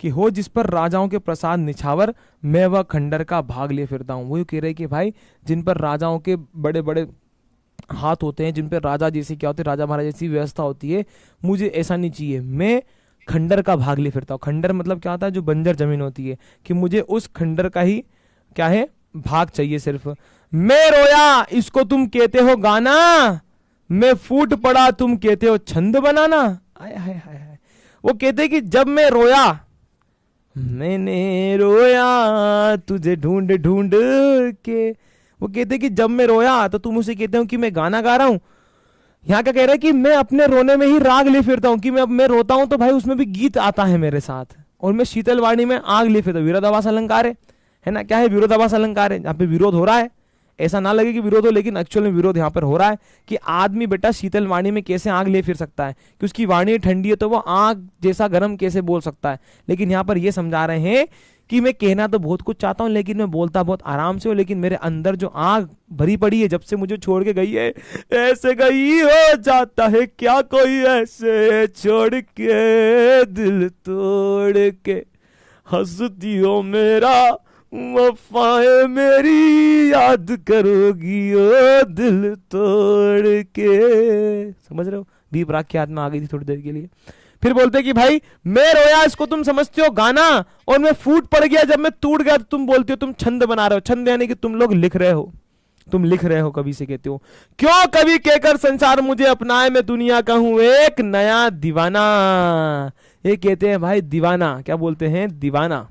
कि हो जिस पर राजाओं के प्रसाद निछावर, मैं वह खंडर का भाग लिए फिरता हूं। वही कह रहे कि भाई जिन पर राजाओं के बड़े बड़े हाथ होते हैं, जिन पे राजा जैसे क्या होते हैं, राजा महाराजा जैसी व्यवस्था होती है, मुझे ऐसा नहीं चाहिए। मैं खंडर का भाग ले फिरता हूँ। खंडर मतलब क्या होता है? जो बंजर जमीन होती है, कि मुझे उस खंडर का ही क्या है, भाग चाहिए सिर्फ। मैं रोया इसको तुम कहते हो गाना, मैं फूट पड़ा तुम कहते हो छंद बनाना। आय हाय हाय हाय। वो कहते कि जब मैं रोया, मैंने रोया तुझे ढूंढ ढूंढ के, वो कहते कि जब मैं रोया तो तुम उसे कहते हो कि मैं गाना गा रहा हूं। यहाँ क्या कह रहा है कि मैं अपने रोने में ही राग ले फिरता हूं, कि मैं रोता हूं तो भाई उसमें भी गीत आता है मेरे साथ, और मैं शीतल वाणी में आग ले फिरता हूं। विरोधाभास अलंकार है ना। क्या है? विरोधाभास अलंकार है। यहाँ पे विरोध हो रहा है, ऐसा ना लगे कि विरोध हो, लेकिन एक्चुअल में विरोध यहाँ पर हो रहा है कि आदमी बेटा शीतल वाणी में कैसे आग ले फिर सकता है, कि उसकी वाणी ठंडी है तो वो आग जैसा गर्म कैसे बोल सकता है। लेकिन यहाँ पर ये समझा रहे हैं कि मैं कहना तो बहुत कुछ चाहता हूं लेकिन मैं बोलता बहुत आराम से हूं, लेकिन मेरे अंदर जो आग भरी पड़ी है जब से मुझे छोड़ के गई है, ऐसे गई हो जाता है क्या कोई ऐसे छोड़ के दिल तोड़ के, हंसती हो मेरा वफाएं मेरी याद करोगी ओ दिल तोड़ के। समझ रहे हो? दीप राग की याद में आ गई थी थोड़ी देर के लिए। फिर बोलते कि भाई मैं रोया इसको तुम समझते हो गाना, और मैं फूट पड़ गया जब मैं टूट गया तो तुम बोलते हो तुम छंद बना रहे हो। छंद यानी कि तुम लोग लिख रहे हो, तुम लिख रहे हो, कवि से कहते हो। क्यों कवि कहकर संसार मुझे अपनाए, मैं दुनिया का हूं एक नया दीवाना। ये कहते हैं भाई दीवाना, क्या बोलते हैं? दीवाना।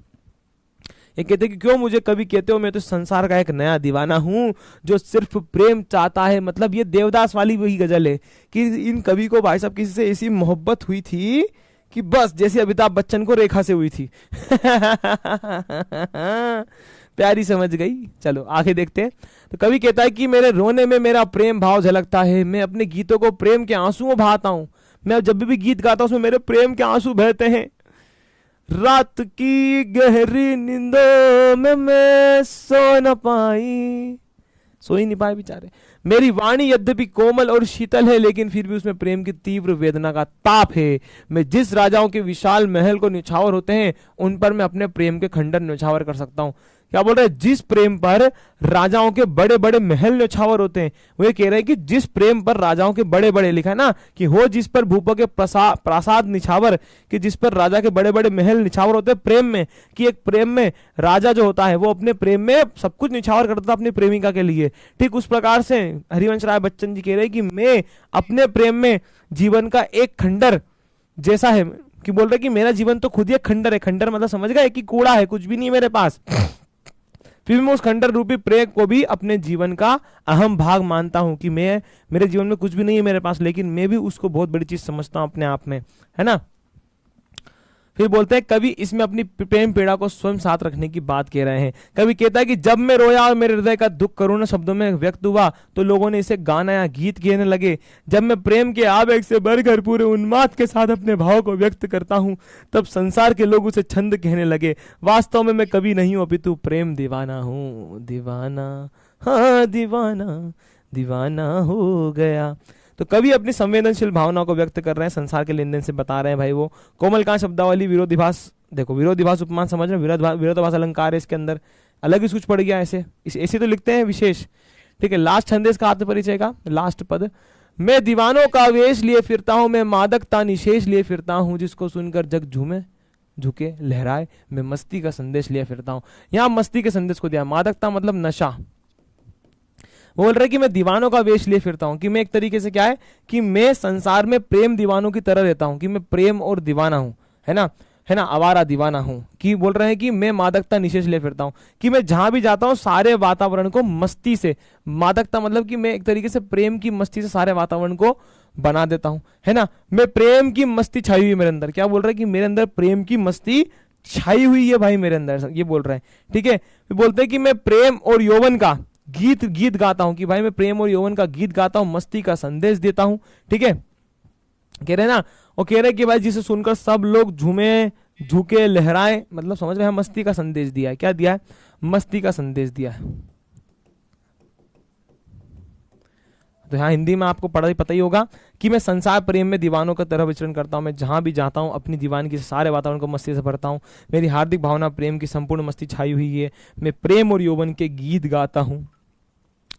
ये कहते हैं कि क्यों मुझे कवि कहते हो, मैं तो संसार का एक नया दीवाना हूं जो सिर्फ प्रेम चाहता है। मतलब ये देवदास वाली वही गजल है कि इन कवि को भाई साहब किसी से ऐसी मोहब्बत हुई थी कि बस जैसे अमिताभ बच्चन को रेखा से हुई थी। प्यारी समझ गई। चलो आगे देखते हैं। तो कवि कहता है कि मेरे रोने में मेरा प्रेम भाव झलकता है, मैं अपने गीतों को प्रेम के आंसुओं बहाता हूं, मैं जब भी गीत गाता हूँ उसमें मेरे प्रेम के आंसू बहते हैं। रात की गहरी नींदों में मैं सो न पाई, सो ही नहीं पाए बेचारे। मेरी वाणी यद्यपि कोमल और शीतल है, लेकिन फिर भी उसमें प्रेम की तीव्र वेदना का ताप है। मैं जिस राजाओं के विशाल महल को निछावर होते हैं, उन पर मैं अपने प्रेम के खंडर निछावर कर सकता हूँ। क्या बोल रहे हैं? जिस प्रेम पर राजाओं के बड़े बड़े महल निछावर होते हैं, वो ये कह रहे हैं कि जिस प्रेम पर राजाओं के बड़े बड़े, लिखा है ना कि हो जिस पर भूपों के प्रासाद निछावर, कि जिस पर राजा के बड़े बड़े महल निछावर होते हैं प्रेम में, कि एक प्रेम में राजा जो होता है वो अपने प्रेम में सब कुछ निछावर करता था अपनी प्रेमिका के लिए। ठीक उस प्रकार से हरिवंश राय बच्चन जी कह रहे हैं कि मैं अपने प्रेम में जीवन का एक खंडर जैसा है, कि बोल रहे कि मेरा जीवन तो खुद ही एक खंडर है। खंडर मतलब समझ गए कि कूड़ा है, कुछ भी नहीं मेरे पास, फिर मैं उस खंडर रूपी प्रेम को भी अपने जीवन का अहम भाग मानता हूं, कि मैं, मेरे जीवन में कुछ भी नहीं है मेरे पास, लेकिन मैं भी उसको बहुत बड़ी चीज समझता हूं अपने आप में, है ना। फिर बोलते हैं कवि इसमें अपनी प्रेम पीड़ा को स्वयं साथ रखने की बात कह रहे हैं। कवि कहता है कि जब मैं रोया और मेरे हृदय का दुख करुण शब्दों में व्यक्त हुआ, तो लोगों ने इसे गाना या गीत कहने लगे। जब मैं प्रेम के आवेग से भरकर पूरे उन्माद के साथ अपने भाव को व्यक्त करता हूं, तब संसार के लोग उसे छंद कहने लगे। वास्तव में मैं कवि नहीं हूं, अपितु प्रेम दीवाना हूं। दीवाना, हाँ दीवाना, दीवाना हो गया। तो कवि अपनी संवेदनशील भावनाओं को व्यक्त कर रहे हैं, संसार के लेन देन से बता रहे हैं भाई वो। कोमलकांत शब्दावली विरोधाभास, देखो विरोधाभास उपमान समझ रहे हैं, विरोधाभास अलंकार है इसके अंदर, अलग ही कुछ पड़ गया ऐसे, ऐसे तो लिखते हैं विशेष। ठीक है, लास्ट छंद इसका आत्म परिचय का लास्ट पद, मैं दीवानों का वेश लिए फिरता हूं, मैं मादकता निशेष लिए फिरता हूं, जिसको सुनकर जग झूमे झुके लहराए, मैं मस्ती का संदेश लिए फिरता हूं। यहां मस्ती के संदेश को दिया, मादकता मतलब नशा। बोल रहे कि मैं दीवानों का वेश लिए फिरता हूं, कि मैं एक तरीके से क्या है कि मैं संसार में प्रेम दीवानों की तरह रहता हूं, कि मैं प्रेम और दीवाना हूं, है ना, आवारा दीवाना हूं। कि बोल रहे हैं कि मैं मादकता निशेष ले फिरता हूं, कि मैं जहां भी जाता हूं सारे वातावरण को मस्ती से, मादकता मतलब कि मैं एक तरीके से प्रेम की मस्ती से सारे वातावरण को बना देता हूं, है ना। मैं प्रेम की मस्ती छाई हुई मेरे अंदर, क्या बोल रहे हैं कि मेरे अंदर प्रेम की मस्ती छाई हुई है भाई मेरे अंदर, ये बोल रहे हैं। ठीक है, बोलते हैं कि मैं प्रेम और यौवन का गीत गाता हूं, कि भाई मैं प्रेम और यौवन का गीत गाता हूं, मस्ती का संदेश देता हूं। ठीक है, कह रहे ना, और कह रहे कि भाई जिसे सुनकर सब लोग झूमे झुके लहराए, मतलब समझ रहे हैं, मस्ती का संदेश दिया है। क्या दिया है? मस्ती का संदेश दिया है। तो यहाँ हिंदी में आपको पता ही होगा कि मैं संसार प्रेम में दीवानों का तरह विचरण करता हूँ, मैं जहां भी जाता हूँ अपनी दीवानगी से सारे वातावरण को मस्ती से भरता हूँ, मेरी हार्दिक भावना प्रेम की संपूर्ण मस्ती छाई हुई है, मैं प्रेम और यौवन के गीत गाता हूँ,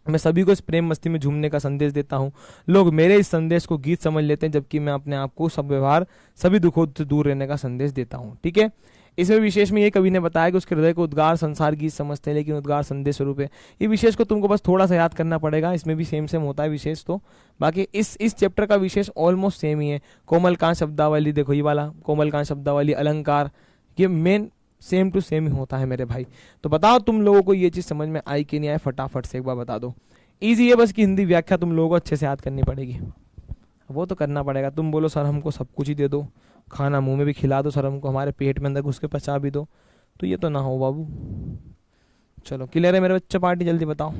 मैं सभी को इस प्रेम मस्ती में झूमने का संदेश देता हूँ। लोग मेरे इस संदेश को गीत समझ लेते हैं, जबकि मैं अपने आप को सब व्यवहार सभी दुखों से दूर रहने का संदेश देता हूँ। ठीक है, इसमें विशेष में ये कवि ने बताया कि उसके हृदय को उद्गार संसार गीत समझते हैं, लेकिन उद्गार संदेश स्वरूप है। ये विशेष को तुमको बस थोड़ा सा याद करना पड़ेगा, इसमें भी सेम होता है विशेष। तो बाकी इस चैप्टर का विशेष ऑलमोस्ट सेम ही है। कोमलकांत शब्दावली, देखो ये वाला कोमलकांत शब्दावली, अलंकार, ये मेन सेम टू सेम ही होता है मेरे भाई। तो बताओ तुम लोगों को ये चीज समझ में आई कि नहीं आई, फटाफट से एक बार बता दो। इजी है, बस की हिंदी व्याख्या तुम लोगों को अच्छे से याद करनी पड़ेगी, वो तो करना पड़ेगा। तुम बोलो सर हमको सब कुछ ही दे दो, खाना मुंह में भी खिला दो सर, हमको हमारे पेट में अंदर घुस के पचा भी दो, तो ये तो ना हो बाबू। चलो क्लियर है मेरे बच्चे, पार्टी जल्दी बताओ।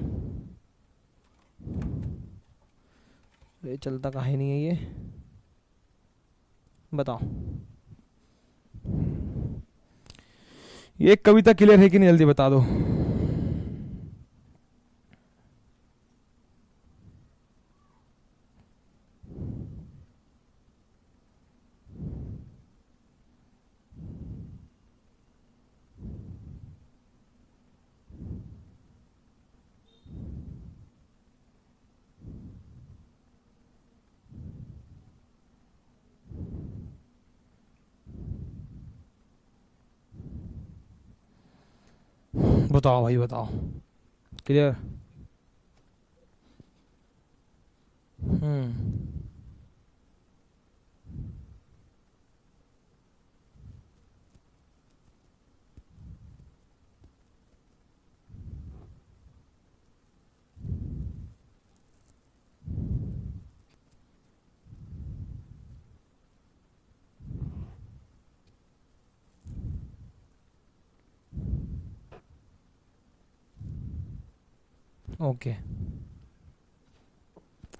ये चलता काहे नहीं है, ये बताओ। ये कविता क्लियर है कि नहीं, जल्दी बता दो। बताओ भाई बताओ, क्लियर? ओके,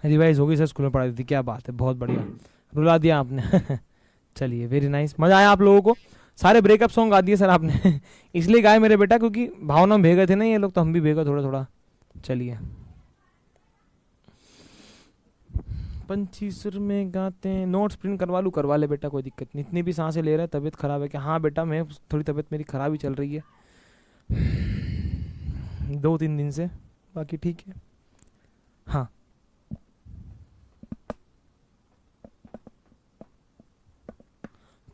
रिवाइज होगी सर, स्कूल में पढ़ाई थी, क्या बात है, बहुत बढ़िया। रुला दिया आपने। चलिए, वेरी नाइस, मजा आया आप लोगों को। सारे ब्रेकअप सॉन्ग गा दिए सर आपने। इसलिए गाए मेरे बेटा, क्योंकि भावना में भेगे थे ना ये लोग, तो हम भी भेगा थोड़ा थोड़ा। चलिए। पंछी सुर में गाते हैं, नोट्स प्रिंट करवा लूँ, करवा ले बेटा, कोई दिक्कत नहीं। इतनी भी सांसें ले रहा है, तबीयत खराब है क्या? हाँ बेटा, मैं थोड़ी तबीयत मेरी खराब ही चल रही है 2-3 दिन से, बाकी ठीक है। हाँ।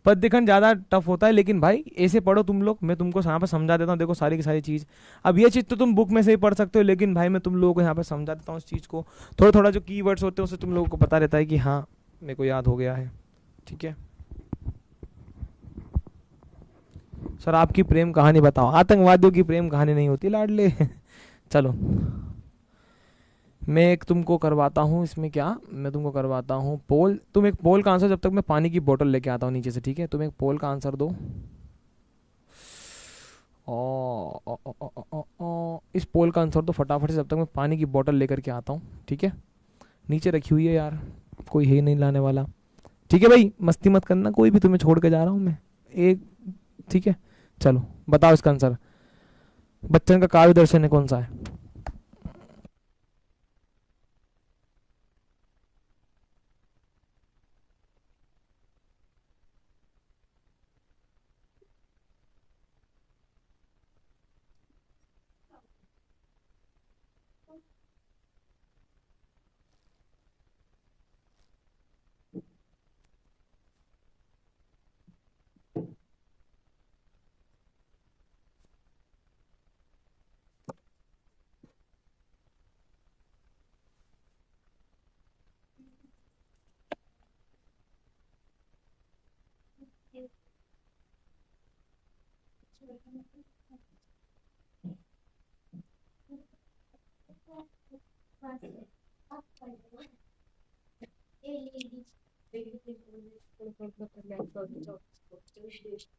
पद्यखंड ज़्यादा टफ होता है, लेकिन भाई ऐसे पढ़ो तुम लोग, मैं तुमको यहाँ पे समझा देता हूँ, देखो सारी की सारी चीज़। अब ये चीज़ तो तुम बुक में से ही पढ़ सकते हो, लेकिन भाई मैं तुम लोगों को यहाँ पे समझा देता हूँ इस चीज़ को। थोड़ा थोड़ा जो कीवर्ड्स होते हैं उससे तुम लोगों को पता रहता है कि हाँ, मेरे को याद हो गया है। ठीक है सर, आपकी प्रेम कहानी बताओ। आतंकवादियों की प्रेम कहानी नहीं होती लाडले। चलो, मैं एक तुमको करवाता हूँ इसमें, क्या मैं तुमको करवाता हूँ पोल। तुम एक पोल का आंसर, जब तक मैं पानी की बोतल लेके आता हूँ नीचे से, ठीक है? तुम एक पोल का आंसर दो। ओ, ओ, ओ, ओ, ओ, ओ, ओ, इस पोल का आंसर दो फटाफट से, जब तक मैं पानी की बोतल लेकर के आता हूँ, ठीक है? नीचे रखी हुई है यार, कोई है ही नहीं लाने वाला। ठीक है भाई, मस्ती मत करना, कोई भी, तुम्हें छोड़ के जा रहा हूँ मैं एक। ठीक है, चलो बताओ इसका आंसर। बच्चन का काव्य दर्शन है, कौन सा है?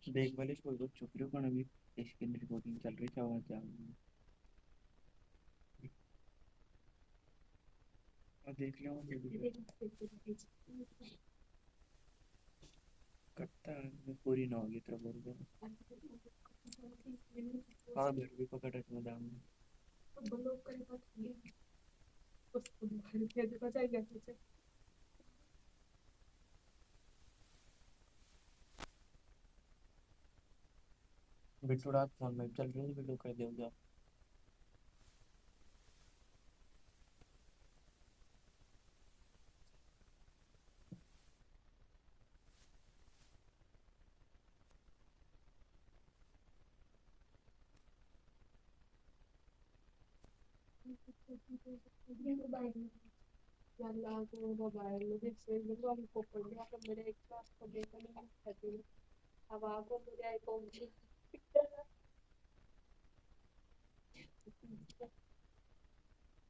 देख वाले छोड़ दो, चुप रहो पण अभी इसकी रिकॉर्डिंग चल रही, क्या हुआ क्या देख लो कटता है पूरी ना होगी तेरा बोल। हाँ मेरे भी पकड़ रखना दाम बिट्टू रात फोन में चल रही है, वीडियो कर देगा।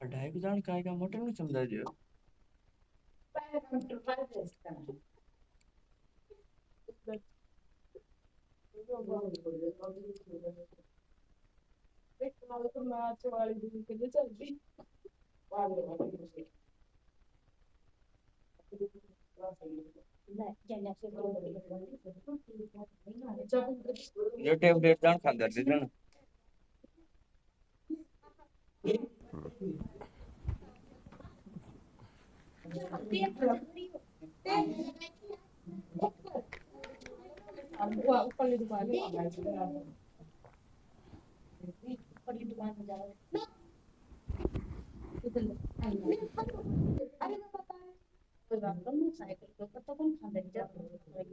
पढ़ाई को जान काय का मोटर नहीं समझा जो ये टेबलेट जान खा दे देना।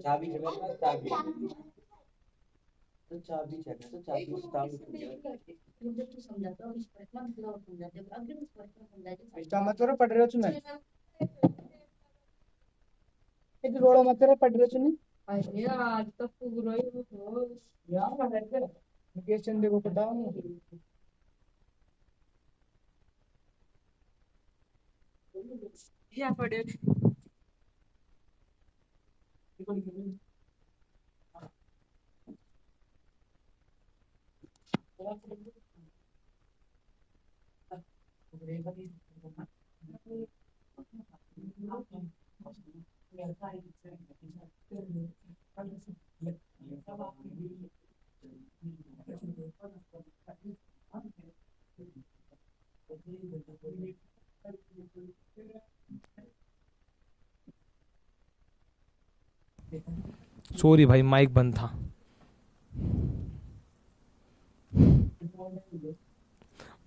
चाबी है मेरे पास, चाबी है तो चाबी चाहिए तो चाबी स्टार्ट हो गया। इसका मतलब पढ़ रहे हो तुम्हें, एक रोड़ा मतलब पढ़ रहे हो तुम्हें। अरे आज तो पूरा ही हो यार पढ़ रहे थे मुकेश चंदे को पता हूँ। क्या पढ़े सॉरी भाई, माइक बंद था।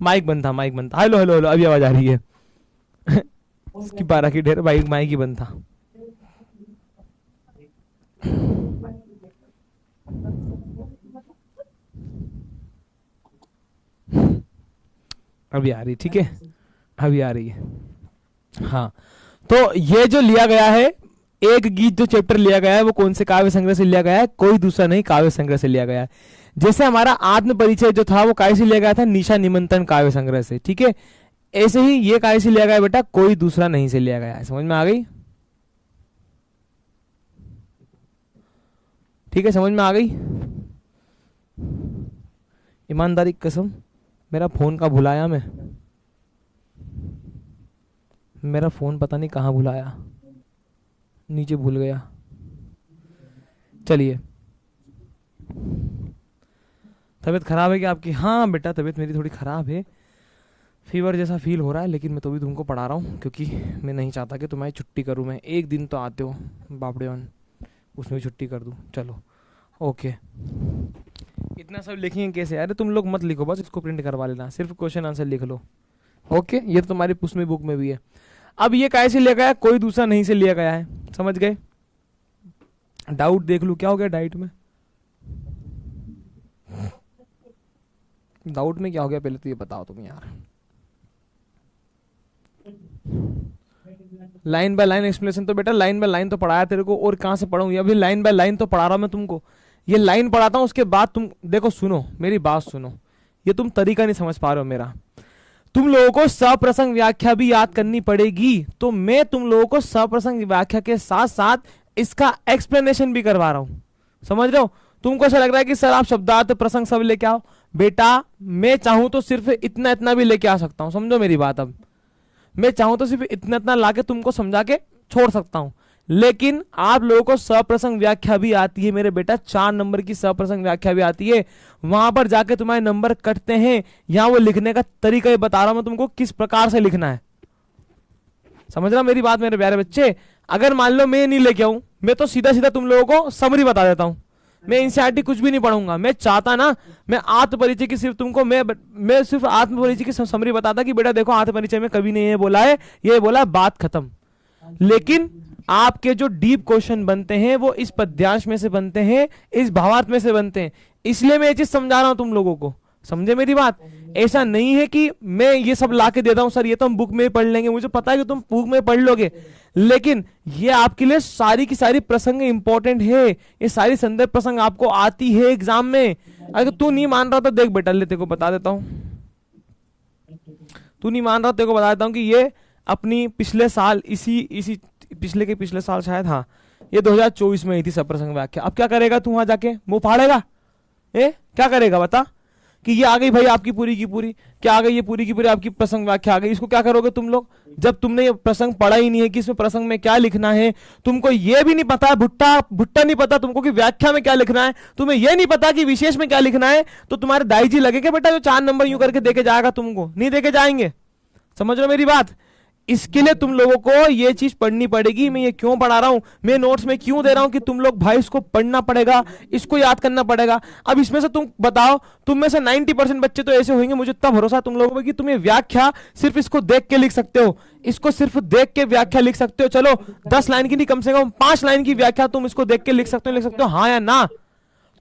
माइक बंद था, माइक बंद था। हेलो हेलो हेलो, अभी आवाज आ रही है। इसकी 12 की ढेर, माइक माइक ही बंद था। अभी आ रही, ठीक है, अभी आ रही है। हाँ, तो ये जो लिया गया है, एक गीत जो चैप्टर लिया गया है वो कौन से काव्य संग्रह से लिया गया है? कोई दूसरा नहीं, काव्य संग्रह से लिया गया है। जैसे हमारा आत्म परिचय जो था वो काय से लिया गया था? निशा निमंत्रण काव्य संग्रह से, ठीक है। ऐसे ही ये काय से लिया गया है बेटा? कोई दूसरा नहीं से लिया गया है। समझ में आ गई? ठीक है, समझ में आ गई? ईमानदारी की कसम, मेरा फोन का भुलाया मैं, मेरा फोन पता नहीं कहाँ भुलाया, नीचे भूल गया। चलिए, तबीयत खराब है क्या आपकी? हाँ बेटा, तबीयत मेरी थोड़ी खराब है, फीवर जैसा फील हो रहा है, लेकिन मैं तो भी तुमको पढ़ा रहा हूँ क्योंकि मैं नहीं चाहता कि तुम्हारी छुट्टी करूँ। मैं एक दिन तो आते हो बापड़े वन, उसमें भी छुट्टी कर दूँ। चलो ओके, इतना सब लिखेंगे कैसे? अरे तुम लोग मत लिखो, बस इसको प्रिंट करवा लेना, सिर्फ क्वेश्चन आंसर लिख लो। ओके, ये तो तुम्हारी पुस्मी बुक में भी है। अब ये कैसे लिया गया है? कोई दूसरा नहीं से लिया गया है। समझ गए? डाउट देख लूँ क्या हो गया डाइट में? डाउट में क्या हो गया पहले तो ये बताओ तुम यार। लाइन बाय लाइन एक्सप्लेनेशन तो बेटा लाइन बाय लाइन तो पढ़ाया तेरे को, और कहाँ से पढ़ाऊँ? ये अभी लाइन बाय लाइन तो पढ़ा रहा हूँ मैं तुमको। ये लाइन पढ़ाता हूँ, उसके बाद तुम देखो, सुनो मेरी बात सुनो, ये तुम तरीका नहीं समझ पा रहे हो मेरा। तुम लोगों को सप्रसंग व्याख्या भी याद करनी पड़ेगी, तो मैं तुम लोगों को सप्रसंग व्याख्या के साथ साथ इसका एक्सप्लेनेशन भी करवा रहा हूं। समझ रहे हो? तुमको ऐसा लग रहा है कि सर आप शब्दार्थ प्रसंग सब लेके आओ, बेटा मैं चाहूं तो सिर्फ इतना इतना भी लेके आ सकता हूं। समझो मेरी बात। अब मैं चाहूं तो सिर्फ इतना इतना लाके तुमको समझा के छोड़ सकता हूं, लेकिन आप लोगों को सप्रसंग व्याख्या भी आती है मेरे बेटा, 4 नंबर की सप्रसंग व्याख्या भी आती है। वहां पर जाके तुम्हारे नंबर कटते हैं। यहां वो लिखने का तरीका ही बता रहा हूं मैं तुमको, किस प्रकार से लिखना है। समझ रहा मेरी बात मेरे प्यारे बच्चे? अगर मान लो मैं नहीं लेके आऊं, मैं तो सीधा सीधा तुम लोगों को समरी बता देता हूं। मैं एनसीईआरटी कुछ भी नहीं पढ़ूंगा। मैं चाहता ना, मैं आत्म परिचय की सिर्फ तुमको मैं सिर्फ आत्म परिचय की समरी बताता कि बेटा देखो आत्म परिचय में कभी ने ये बोला है, ये बोला, बात खत्म। लेकिन आपके जो डीप क्वेश्चन बनते हैं वो इस पद्यांश में से बनते हैं, इस भावार्थ में से बनते हैं। इसलिए मैं ये चीज समझा रहा हूं तुम लोगों को। समझे मेरी बात? ऐसा नहीं है कि मैं ये सब ला के देता हूं, सर ये तो हम बुक में पढ़ लेंगे, मुझे पता है कि तुम बुक में पढ़ लोगे, लेकिन ये आपके लिए सारी की सारी प्रसंग इंपॉर्टेंट है। ये सारी संदर्भ प्रसंग आपको आती है एग्जाम में। अगर तू नहीं मान रहा तो देख बेटा, ले तेरे को बता देता हूं। तू नहीं मान रहा तेरे को बता देता हूं कि ये अपनी पिछले साल इसी पिछले के पिछले साल शायद, हाँ ये 2024 में आई थी सप्रसंग व्याख्या। अब क्या करेगा तू? वहां जाके मुंह फाड़ेगा? क्या करेगा बता? कि ये आ गई भाई आपकी पूरी की पूरी, क्या आ गई ये पूरी की पूरी आपकी प्रसंग व्याख्या आ गई। इसको क्या करोगे तुम लोग, जब तुमने ये प्रसंग पढ़ा ही नहीं है कि इसमें प्रसंग में क्या लिखना है? तुमको ये भी नहीं पता, भुट्टा भुट्टा नहीं पता तुमको कि व्याख्या में क्या लिखना है, तुम्हें ये नहीं पता कि विशेष में क्या लिखना है, तो तुम्हारे दाई जी लगेगा बेटा जो 4 नंबर यूं करके देके जाएगा तुमको? नहीं देके जाएंगे। समझ रहे हो मेरी बात? इसके लिए तुम लोगों को ये चीज पढ़नी पड़ेगी। मैं ये क्यों पढ़ा रहा हूं, मैं नोट्स में क्यों दे रहा हूं कि तुम लोग भाई इसको पढ़ना पड़ेगा, इसको याद करना पड़ेगा। अब इसमें से तुम बताओ, तुम में से 90% बच्चे तो ऐसे होंगे, मुझे इतना भरोसा तुम लोगों पर कि तुम्हें व्याख्या सिर्फ इसको देख के लिख सकते हो, इसको सिर्फ देख के व्याख्या लिख सकते हो। चलो 10 लाइन की नहीं, कम से कम 5 लाइन की व्याख्या तुम इसको देख के लिख सकते हो, हाँ या ना?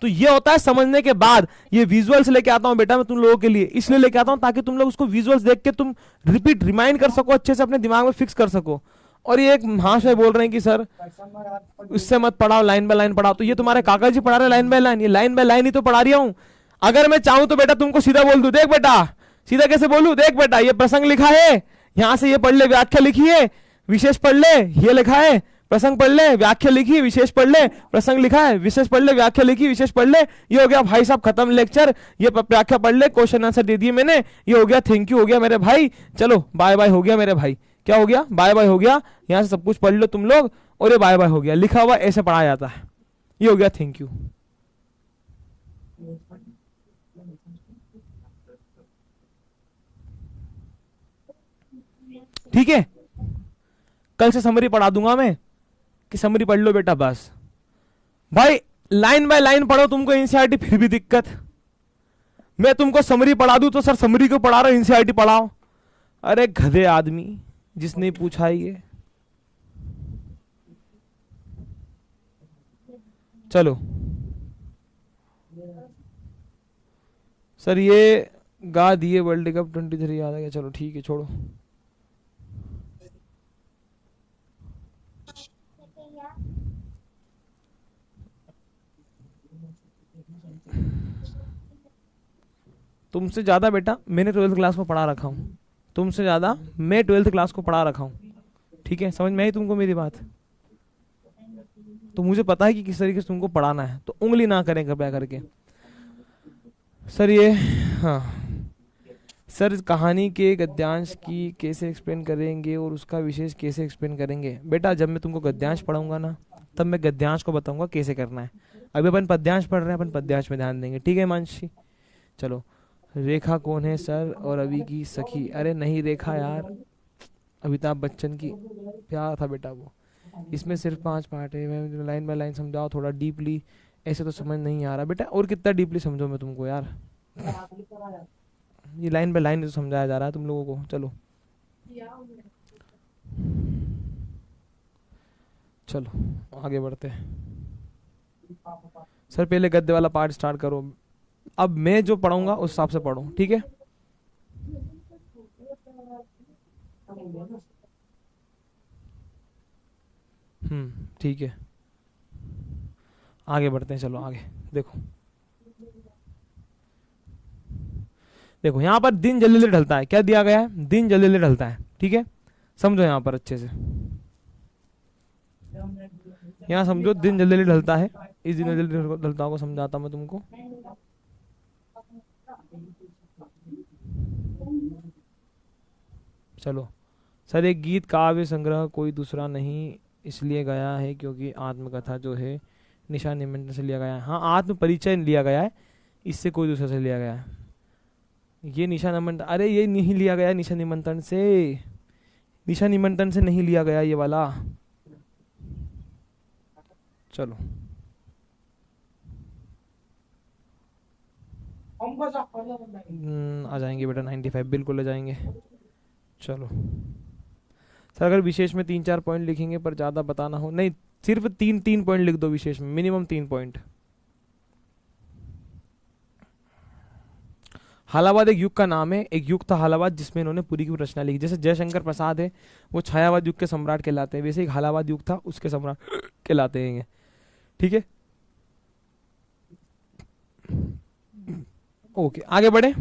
तो ये होता है समझने के बाद। ये विजुअल्स लेके आता हूं बेटा मैं तुम लोगों के लिए, इसलिए लेके आता हूं ताकि तुम लोग उसको विजुअल्स देख के तुम रिपीट रिमाइंड कर सको, अच्छे से अपने दिमाग में फिक्स कर सको। और ये एक महाशय बोल रहे हैं कि सर उससे मत पढ़ाओ, लाइन बाय लाइन पढ़ाओ। तो ये तुम्हारे काका जी पढ़ा रहे लाइन बाय लाइन, ये लाइन बाय लाइन ही तो पढ़ा रही हूं। अगर मैं चाहूं तो बेटा तुमको सीधा बोल दूं, देख बेटा, सीधा कैसे बोलूं, देख बेटा ये प्रसंग लिखा है, यहां से ये पढ़ ले, व्याख्या लिखी है, विशेष पढ़ ले, ये लिखा है, प्रसंग पढ़ ले, व्याख्या लिखी, विशेष पढ़ ले, प्रसंग लिखा है, विशेष पढ़ ले, व्याख्या लिखी, विशेष पढ़ ले। ये हो गया भाई साहब खत्म लेक्चर। ये व्याख्या पढ़ ले, क्वेश्चन आंसर दे दिए मैंने, ये हो गया, थैंक यू हो गया मेरे भाई, चलो बाय बाय हो गया मेरे भाई। क्या हो गया? बाय बाय हो गया। यहां से सब कुछ पढ़ लो तुम लोग, और ये बाय बाय हो गया। लिखा हुआ ऐसे पढ़ाया जाता है। ये हो गया, थैंक यू। ठीक है, कल से समरी पढ़ा दूंगा मैं कि समरी पढ़ लो बेटा बस। भाई लाइन बाय लाइन पढ़ो, तुमको एनसीईआरटी फिर भी दिक्कत। मैं तुमको समरी पढ़ा दूं तो सर समरी को पढ़ा रहा हूं, एनसीईआरटी पढ़ाओ। अरे गधे आदमी, जिसने पूछा ये। चलो सर ये गा दिए वर्ल्ड कप 23 याद आ गया, चलो ठीक है छोड़ो। तुमसे ज्यादा बेटा मैंने 12th क्लास को पढ़ा रखा हूं, तुमसे ज्यादा मैं 12th क्लास को पढ़ा रखा हूं, ठीक है, समझ में आई तुमको मेरी बात? तो मुझे पता है कि किस तरीके से तुमको पढ़ाना है, तो उंगली ना करें कृपया करके। सर ये, हाँ सर कहानी के गद्यांश की कैसे एक्सप्लेन करेंगे और उसका विशेष कैसे एक्सप्लेन करेंगे? बेटा जब मैं तुमको गद्यांश पढ़ाऊंगा ना, तब मैं गद्यांश को बताऊंगा कैसे करना है। अभी अपन पद्यांश पढ़ रहे हैं, अपन पद्यांश में ध्यान देंगे, ठीक है मानसी? चलो, रेखा कौन है सर और अभी की सखी? अरे नहीं रेखा यार, अमिताभ बच्चन की प्यार था बेटा वो। इसमें सिर्फ 5 पार्ट है, मैं लाइन बाय लाइन समझाओ थोड़ा डीपली, ऐसे तो समझ नहीं आ रहा बेटा। और कितना डीपली समझो मैं तुमको यार, ये लाइन बाय लाइन तो समझाया जा रहा है तुम लोगों को। चलो चलो आगे बढ़ते हैं। सर पहले गद्य वाला पार्ट स्टार्ट करो, अब मैं जो पढ़ूंगा उस हिसाब से पढ़ो, ठीक है? ठीक है, आगे बढ़ते हैं। चलो आगे देखो, देखो यहाँ पर दिन जल्दी जल्दी ढलता है, क्या दिया गया है? दिन जल्दी जल्दी ढलता है, ठीक है? समझो यहाँ पर अच्छे से, यहाँ समझो दिन जल्दी जल्दी ढलता है। इस दिन जल्दी ढलता को समझाता मैं तुमको। चलो सर, एक गीत काव्य संग्रह कोई दूसरा नहीं इसलिए गया है क्योंकि आत्मकथा जो है निशा निमंत्रण से लिया गया है। हाँ, आत्म परिचय लिया गया है, इससे कोई दूसरा से लिया गया है। ये निशा निमंत्रण, अरे ये नहीं लिया गया निशा निमंत्रण से, निशा निमंत्रण से नहीं लिया गया ये वाला। चलो आ जाएंगे बेटा 95 बिल्कुल आ जाएंगे। चलो सर, अगर विशेष में 3-4 पॉइंट लिखेंगे पर ज्यादा बताना हो, नहीं सिर्फ 3 पॉइंट लिख दो विशेष में, मिनिमम 3 पॉइंट। हालावाद एक युग का नाम है, एक युग था हालावाद जिसमें इन्होंने पूरी की रचना लिखी। जैसे जयशंकर प्रसाद है वो छायावाद युग के सम्राट कहलाते हैं, वैसे एक हालावाद युग था उसके सम्राट कहलाते हैं, ठीक है? ओके आगे बढ़े।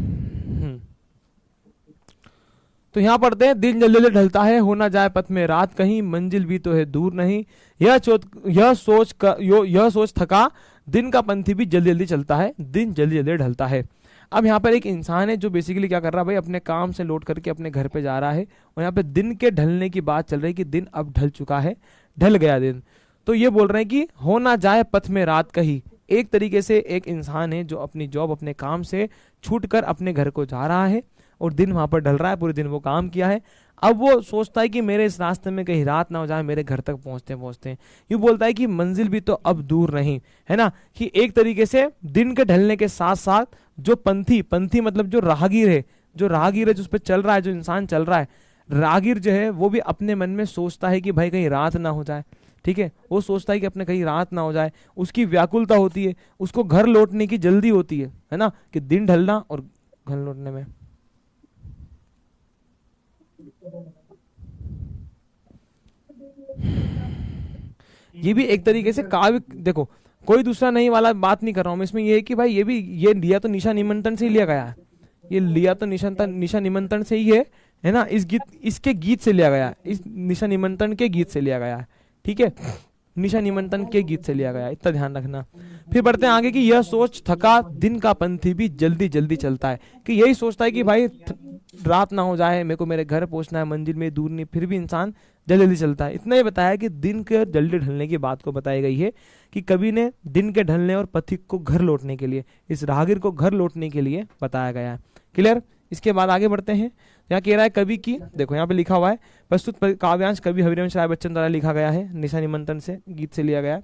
तो यहां पढ़ते हैं, दिन जल्दी जल्दी ढलता है, हो ना जाए पथ में रात कहीं, मंजिल भी तो है दूर नहीं, यह सोच थका, दिन का पंथी भी जल्दी जल्दी चलता है, दिन जल्दी जल्दी ढलता है। अब यहाँ पर एक इंसान है जो बेसिकली क्या कर रहा है भाई, अपने काम से लौट करके अपने घर पे जा रहा है, और यहाँ पे दिन के ढलने की बात चल रही है कि दिन अब ढल चुका है, ढल गया दिन। तो ये बोल रहे हैं कि हो ना जाए पथ में रात कहीं। एक तरीके से एक इंसान है जो अपनी जॉब, अपने काम से छूटकर अपने घर को जा रहा है और दिन वहां पर ढल रहा है, पूरे दिन वो काम किया है। अब वो सोचता है कि मेरे इस रास्ते में कहीं रात ना हो जाए, मेरे घर तक पहुंचते पहुंचते। यूं बोलता है कि मंजिल भी तो अब दूर नहीं, है ना? कि एक तरीके से दिन के ढलने के साथ साथ जो पंथी मतलब जो राहगीर है, जो उस पर चल रहा है, जो इंसान चल रहा है, राहगीर जो है वो भी अपने मन में सोचता है कि भाई कहीं रात ना हो जाए, ठीक है? वो सोचता है कि अपने कहीं रात ना हो जाए, उसकी व्याकुलता होती है, उसको घर लौटने की जल्दी होती है ना? कि दिन ढलना और घर लौटने में। ये भी एक तरीके से काव्य, देखो कोई दूसरा नहीं वाला बात नहीं कर रहा हूं मैं, इसमें ये है कि भाई ये लिया तो निशा निमंत्रण से ही लिया गया है, ये लिया तो निशा निमंत्रण से ही है ना? इसके गीत से लिया गया है, इस निशा निमंत्रण के गीत से लिया गया है, ठीक है? निशा निमंत्रण के गीत से लिया गया, इतना ध्यान रखना। फिर बढ़ते हैं आगे कि यह सोच थका, दिन का पंथी भी जल्दी जल्दी चलता है। कि यही सोचता है कि भाई रात ना हो जाए, मेरे को मेरे घर पहुंचना है, मंजिल में दूर नहीं, फिर भी इंसान जल्दी जल्दी चलता है। इतना ही बताया कि दिन के जल्दी ढलने की बात को बताई गई है कि कवि ने दिन के ढलने और पथिक को घर लौटने के लिए, इस राहगीर को घर लौटने के लिए बताया गया है। क्लियर? इसके बाद आगे बढ़ते हैं। यहाँ कह रहा है कवि की, देखो यहाँ पे लिखा हुआ है, प्रस्तुत काव्यांश कवि हरिवंश राय बच्चन द्वारा लिखा गया है, निशा निमंत्रण से गीत से लिया गया है।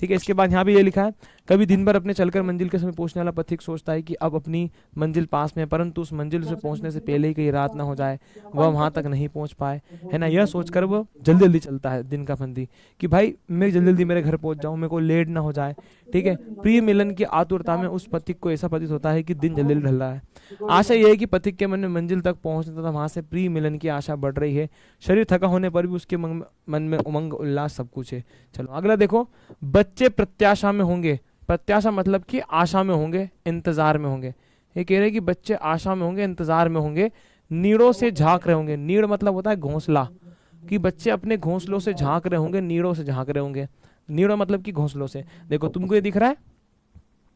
ठीक है, इसके बाद यहाँ पे ये लिखा है, कभी दिन भर अपने चलकर मंजिल के समय पहुंचने वाला पथिक सोचता है कि अब अपनी मंजिल पास में है, परंतु उस मंजिल से पहुंचने से पहले ही कहीं रात ना हो जाए, वह वहां तक नहीं पहुंच पाए, है ना। यह सोचकर वो जल्दी जल्दी चलता है दिन का फंदी कि भाई मैं जल्दी जल्दी मेरे घर पहुंच जाऊं, मेरे को लेट ना हो जाए। ठीक है, प्रिय मिलन की आतुरता में उस पथिक को ऐसा प्रतीत होता है कि दिन जल्दी जल्दी ढल रहा है। आशा यह है कि पथिक के मन में मंजिल तक पहुंचने तथा वहां से प्रिय मिलन की आशा बढ़ रही है। शरीर थका होने पर भी उसके मन में उमंग उल्लास सब कुछ है। चलो अगला देखो, बच्चे प्रत्याशा में होंगे। प्रत्याशा मतलब कि आशा में होंगे, इंतजार में होंगे। ये कह रहे हैं कि बच्चे आशा में होंगे, इंतजार में होंगे, नीड़ों से झांक रहे होंगे। नीड़ मतलब होता है घोंसला, कि बच्चे अपने घोंसलों से झांक रहे होंगे, नीड़ों से झांक रहे होंगे। नीड़ों मतलब कि घोंसलों से। देखो तुमको ये दिख रहा है,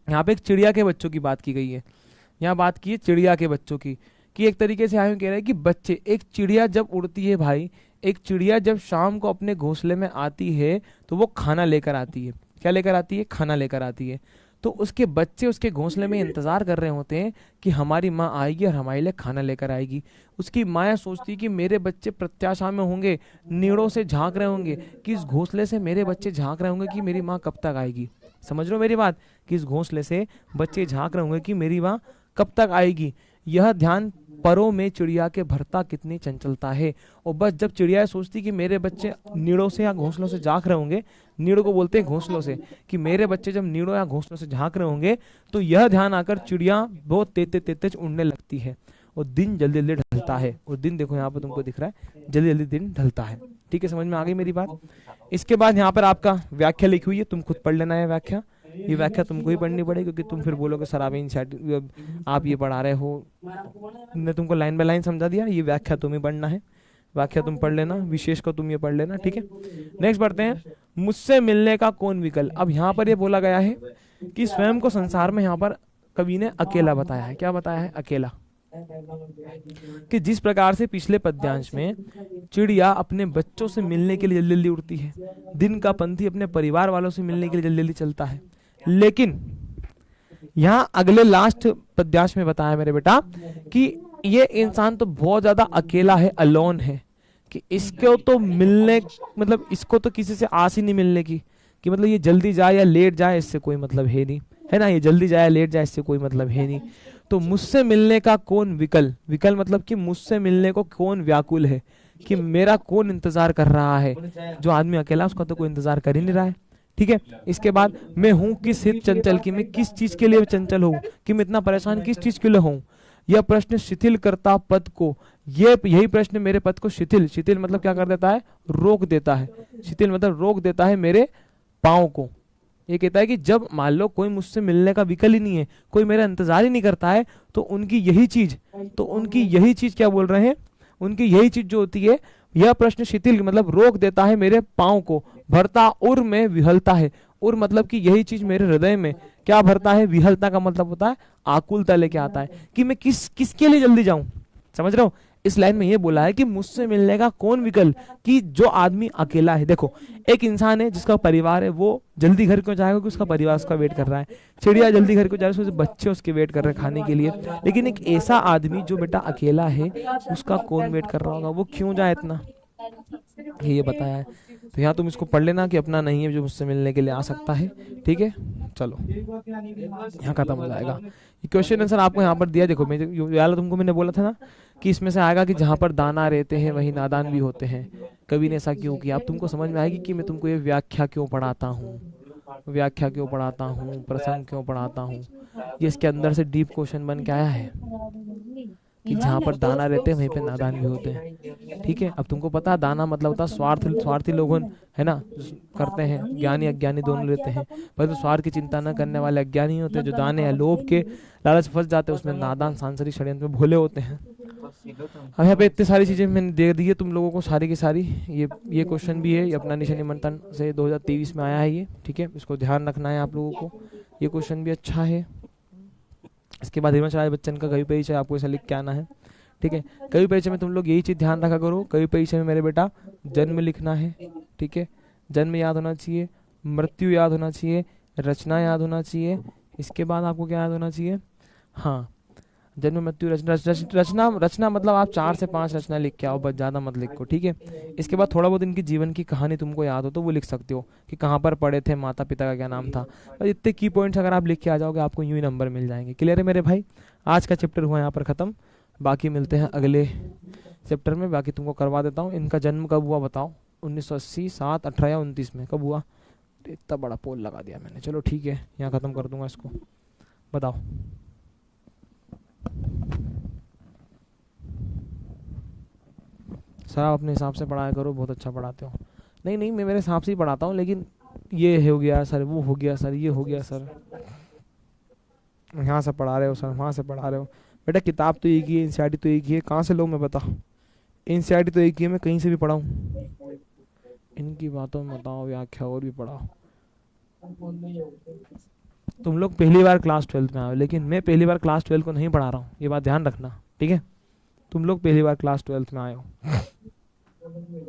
यहाँ पे एक चिड़िया के बच्चों की बात की गई है। यहाँ बात की है चिड़िया के बच्चों की, कि एक तरीके से आगे कह रहे हैं कि बच्चे, एक चिड़िया जब उड़ती है भाई, एक चिड़िया जब शाम को अपने घोंसले में आती है तो वो खाना लेकर आती है। क्या लेकर आती है? खाना लेकर आती है। तो उसके बच्चे उसके घोंसले में इंतजार कर रहे होते हैं कि हमारी माँ आएगी और हमारे लिए खाना लेकर आएगी। उसकी माँ सोचती है कि मेरे बच्चे प्रत्याशा में होंगे, नीड़ों से झांक रहे होंगे, कि इस घोंसले से मेरे बच्चे झांक रहे होंगे कि मेरी माँ कब तक आएगी। समझ रहे हो मेरी बात, कि इस घोंसले से बच्चे झांक रहे होंगे कि मेरी माँ कब तक आएगी। यह ध्यान परों में चिड़िया के भरता कितनी चंचलता है। और बस जब चिड़िया सोचती कि मेरे बच्चे नीड़ों से या घोंसलों से झांक रहे होंगे, नीड़ों को बोलते हैं घोंसलों से, कि मेरे बच्चे जब नीड़ों या घोंसलों से झांक रहे होंगे, तो यह ध्यान आकर चिड़िया बहुत तेज तेज उड़ने लगती है और दिन जल्दी जल्दी ढलता है। और दिन देखो यहाँ पर तुमको दिख रहा है, जल्दी जल्दी दिन ढलता है। ठीक है, समझ में आ गई मेरी बात। इसके बाद यहाँ पर आपका व्याख्या लिखी हुई है, तुम खुद पढ़ लेना है व्याख्या। ये व्याख्या तुमको ही पढ़नी पड़ेगी, क्योंकि तुम फिर बोलोगे सर आप ये पढ़ा रहे हो। मैं तुमको लाइन बाय लाइन समझा दिया, ये व्याख्या तुम ही पढ़ना है। व्याख्या तुम पढ़ लेना, विशेष को तुम ये पढ़ लेना। ठीक है, नेक्स्ट बढ़ते हैं, मुझसे मिलने का कौन विकल्प। अब यहाँ पर ये बोला गया है कि स्वयं को संसार में यहाँ पर कवि ने अकेला बताया है। क्या बताया है? अकेला। कि जिस प्रकार से पिछले पद्यांश में चिड़िया अपने बच्चों से मिलने के लिए जल्दी जल्दी उड़ती है, दिन का पंथी अपने परिवार वालों से मिलने के लिए जल्दी जल्दी चलता है, लेकिन यहाँ अगले लास्ट पद्यांश में बताया मेरे बेटा कि ये इंसान तो बहुत ज्यादा अकेला है, अलोन है, कि इसको तो मिलने, मतलब इसको तो किसी से आस ही नहीं मिलने की, कि मतलब ये जल्दी जाए या लेट जाए इससे कोई मतलब है नहीं, है ना। ये जल्दी जाए या लेट जाए इससे कोई मतलब है नहीं। तो मुझसे मिलने का कौन विकल, विकल मतलब कि मुझसे मिलने को कौन व्याकुल है, कि मेरा कौन इंतजार कर रहा है। जो आदमी अकेला उसका तो कोई इंतजार कर ही नहीं रहा है। ठीक है, इसके बाद मैं हूं किस हित चंचल, की मैं किस चीज के लिए चंचल हूं, कि मैं इतना परेशान किस चीज के लिए हूं। यह प्रश्न शिथिल करता पद को, यही प्रश्न मेरे पद को शिथिल, शिथिल मतलब क्या कर देता है? रोक देता है। शिथिल मतलब रोक देता है मेरे पांव को। ये कहता है कि जब मान लो कोई मुझसे मिलने का विकल्प ही नहीं है, कोई मेरा इंतजार ही नहीं करता है, तो उनकी यही चीज क्या बोल रहे हैं, उनकी यही चीज जो होती है, यह प्रश्न शिथिल मतलब रोक देता है मेरे पांव को, भरता उर में विहलता है। उर मतलब कि यही चीज मेरे हृदय में क्या भरता है? विहलता का मतलब होता है आकुलता लेके आता है, कि मैं किसके लिए जल्दी जाऊं। समझ रहे हो, इस लाइन में ये बोला है कि मुझसे मिलने का कौन विकल्प, कि जो आदमी अकेला है। देखो एक इंसान है जिसका परिवार है, वो जल्दी घर क्यों जाएगा? कि उसका परिवार उसका वेट कर रहा है। चिड़िया जल्दी घर क्यों जा रही है? उसके बच्चे उसके वेट कर रहे हैं खाने के लिए। लेकिन एक ऐसा आदमी जो बेटा अकेला है, उसका कौन वेट कर रहा होगा? वो क्यों जाए इतना, ये बताया है। तो यहाँ तुम इसको पढ़ लेना कि अपना नहीं है जो मुझसे मिलने के लिए आ सकता है। ठीक है, चलो यहाँ खत्म हो जाएगा। ये क्वेश्चन आंसर आपको यहाँ पर दिया। देखो तुमको मैंने बोला था ना कि इसमें से आएगा कि जहाँ पर दाना रहते हैं वही नादान भी होते हैं। कवि ने ऐसा क्यों किया? अब तुमको समझ में आएगी कि मैं तुमको ये व्याख्या क्यों पढ़ाता हूँ, व्याख्या क्यों पढ़ाता हूँ, प्रसंग क्यों पढ़ाता हूँ। ये इसके अंदर से डीप क्वेश्चन बन के आया है कि जहाँ पर दाना रहते हैं वहीं पे नादान भी होते हैं। ठीक है, अब तुमको पता है दाना मतलब होता है स्वार्थी लोगों, है ना, करते हैं, ज्ञानी अज्ञानी दोनों रहते हैं, पर तो स्वार्थ की चिंता न करने वाले अज्ञानी होते हैं, जो दाने या लोभ के लालच फंस जाते हैं, उसमें नादान सांसारिक षड्यंत्र में भोले होते हैं। अब यहाँ पे इतनी सारी चीजें मैंने दे दी है तुम लोगों को, सारी की सारी। ये क्वेश्चन भी है, ये अपना निशा निमंत्रण से 2023 में आया है ये। ठीक है, इसको ध्यान रखना है आप लोगों को। ये क्वेश्चन भी अच्छा है। इसके बाद हरिवंश राय बच्चन का कवि परिचय आपको ऐसा लिख के आना है। ठीक है, कवि परिचय में तुम लोग यही चीज ध्यान रखा करो, कवि परिचय में मेरे बेटा जन्म लिखना है। ठीक है, जन्म याद होना चाहिए, मृत्यु याद होना चाहिए, रचना याद होना चाहिए। इसके बाद आपको क्या याद होना चाहिए? हाँ, जन्म मृत्यु रचना रचना मतलब आप 4 से 5 रचना लिख के आओ, बस ज़्यादा मत लिखो, ठीक है। इसके बाद थोड़ा बहुत इनकी जीवन की कहानी तुमको याद हो तो वो लिख सकते हो कि कहाँ पर पढ़े थे, माता पिता का क्या नाम था। और इतने की पॉइंट्स अगर आप लिख के आ जाओगे आपको यूं ही नंबर मिल जाएंगे। क्लियर है मेरे भाई? आज का चैप्टर हुआ यहाँ पर ख़त्म। बाकी मिलते हैं अगले चैप्टर में। बाकी तुमको करवा देता हूँ। इनका जन्म कब हुआ बताओ? 1980, 7, 18 या 29 में कब हुआ? इतना बड़ा पोल लगा दिया मैंने। चलो ठीक है, यहाँ ख़त्म कर दूंगा इसको। बताओ। सर आप अपने हिसाब से पढ़ाया करो, बहुत अच्छा पढ़ाते हो। नहीं नहीं, मैं मेरे हिसाब से ही पढ़ाता हूँ, लेकिन ये हो गया सर, वो हो गया सर, ये हो गया सर, यहाँ से पढ़ा रहे हो सर, वहाँ से पढ़ा रहे हो। बेटा किताब तो एक ही है, एनसीईआरटी तो एक ही है, कहाँ से लो मैं बता। एनसीईआरटी तो एक ही है, मैं कहीं से भी पढ़ाऊँ। इनकी बातों में बताओ व्याख्या और भी पढ़ाओ। तुम लोग पहली बार क्लास 12 में आओ, लेकिन मैं पहली बार क्लास 12 को नहीं पढ़ा रहा हूँ, ये बात ध्यान रखना, ठीक है। तुम लोग पहली बार क्लास 12 में आए हो,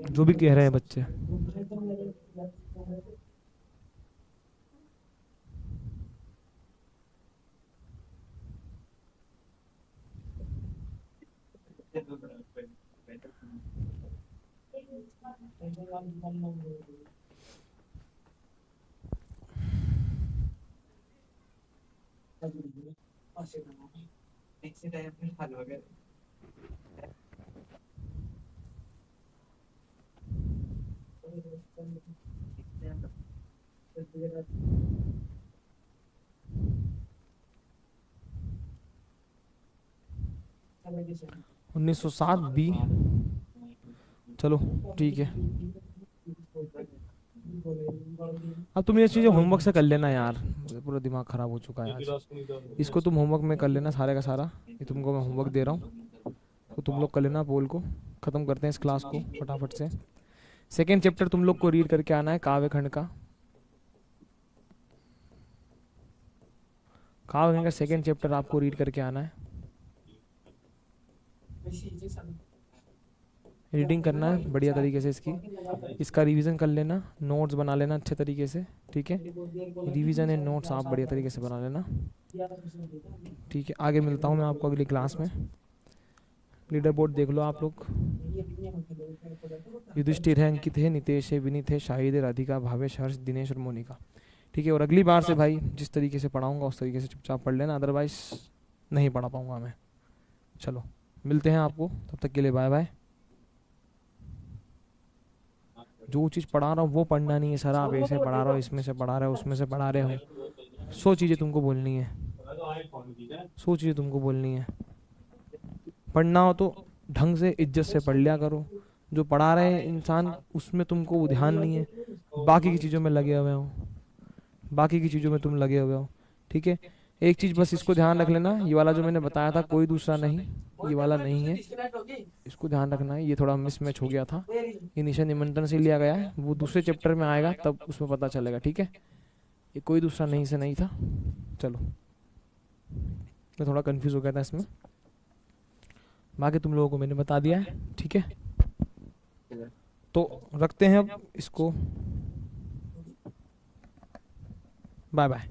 जो भी कह रहे हैं बच्चे। उन्नीस सौ 7 बी। चलो ठीक है। अब तुम ये चीज़ें होमवर्क से कर लेना यार, मुझे पूरा दिमाग खराब हो चुका है आज। इसको तुम होमवर्क में कर लेना सारे का सारा, ये तुमको मैं होमवर्क दे रहा हूँ, तो तुम लोग कर लेना। पोल को ख़त्म करते हैं इस क्लास को फटाफट से। सेकेंड चैप्टर तुम लोग को रीड करके आना है, काव्य खंड का। काव्य खंड का सेकेंड चैप्टर आपको रीड करके आना है। रीडिंग करना है बढ़िया तरीके से इसकी, इसका रिवीजन कर लेना, नोट्स बना लेना अच्छे तरीके से, ठीक है। रिवीजन एंड नोट्स आप बढ़िया तरीके से बना लेना, ठीक है। आगे मिलता हूँ मैं आपको अगली क्लास में। लीडर बोर्ड देख लो आप लोग। युधिष्ठिर है, अंकित है, नितेश है, विनीत है, शाहिद है, राधिका, भावेश, हर्ष, दिनेश और मोनिका, ठीक है। और अगली बार से भाई जिस तरीके से पढ़ाऊंगा उस तरीके से चुपचाप पढ़ लेना, अदरवाइज नहीं पढ़ा पाऊंगा मैं। चलो मिलते हैं आपको, तब तक के लिए बाय बाय। जो चीज़ पढ़ा रहा हूँ वो पढ़ना नहीं है सर, आप ऐसे पढ़ा रहे हो, इसमें से पढ़ा रहे हो, उसमें से पढ़ा रहे हो। 100 चीज़ें तुमको बोलनी है, 100 चीज़ें तुमको बोलनी है। पढ़ना हो तो ढंग से इज्जत से पढ़ लिया करो। जो पढ़ा रहे हैं इंसान उसमें तुमको ध्यान नहीं है, बाकी की चीज़ों में लगे हुए हो, बाकी की चीज़ों में तुम लगे हुए हो, ठीक है। एक चीज़ बस इसको ध्यान रख लेना, ये वाला जो मैंने बताया था कोई दूसरा नहीं, ये वाला नहीं है, इसको ध्यान रखना है। ये थोड़ा मिसमैच हो गया था, ये निशा निमंत्रण से लिया गया है, वो दूसरे चैप्टर में आएगा तब उसमें पता चलेगा, ठीक है। ये कोई दूसरा नहीं से नहीं था। चलो मैं थोड़ा कंफ्यूज हो गया था इसमें, बाकी तुम लोगों को मैंने बता दिया है, ठीक है। तो रखते हैं अब इसको, बाय बाय।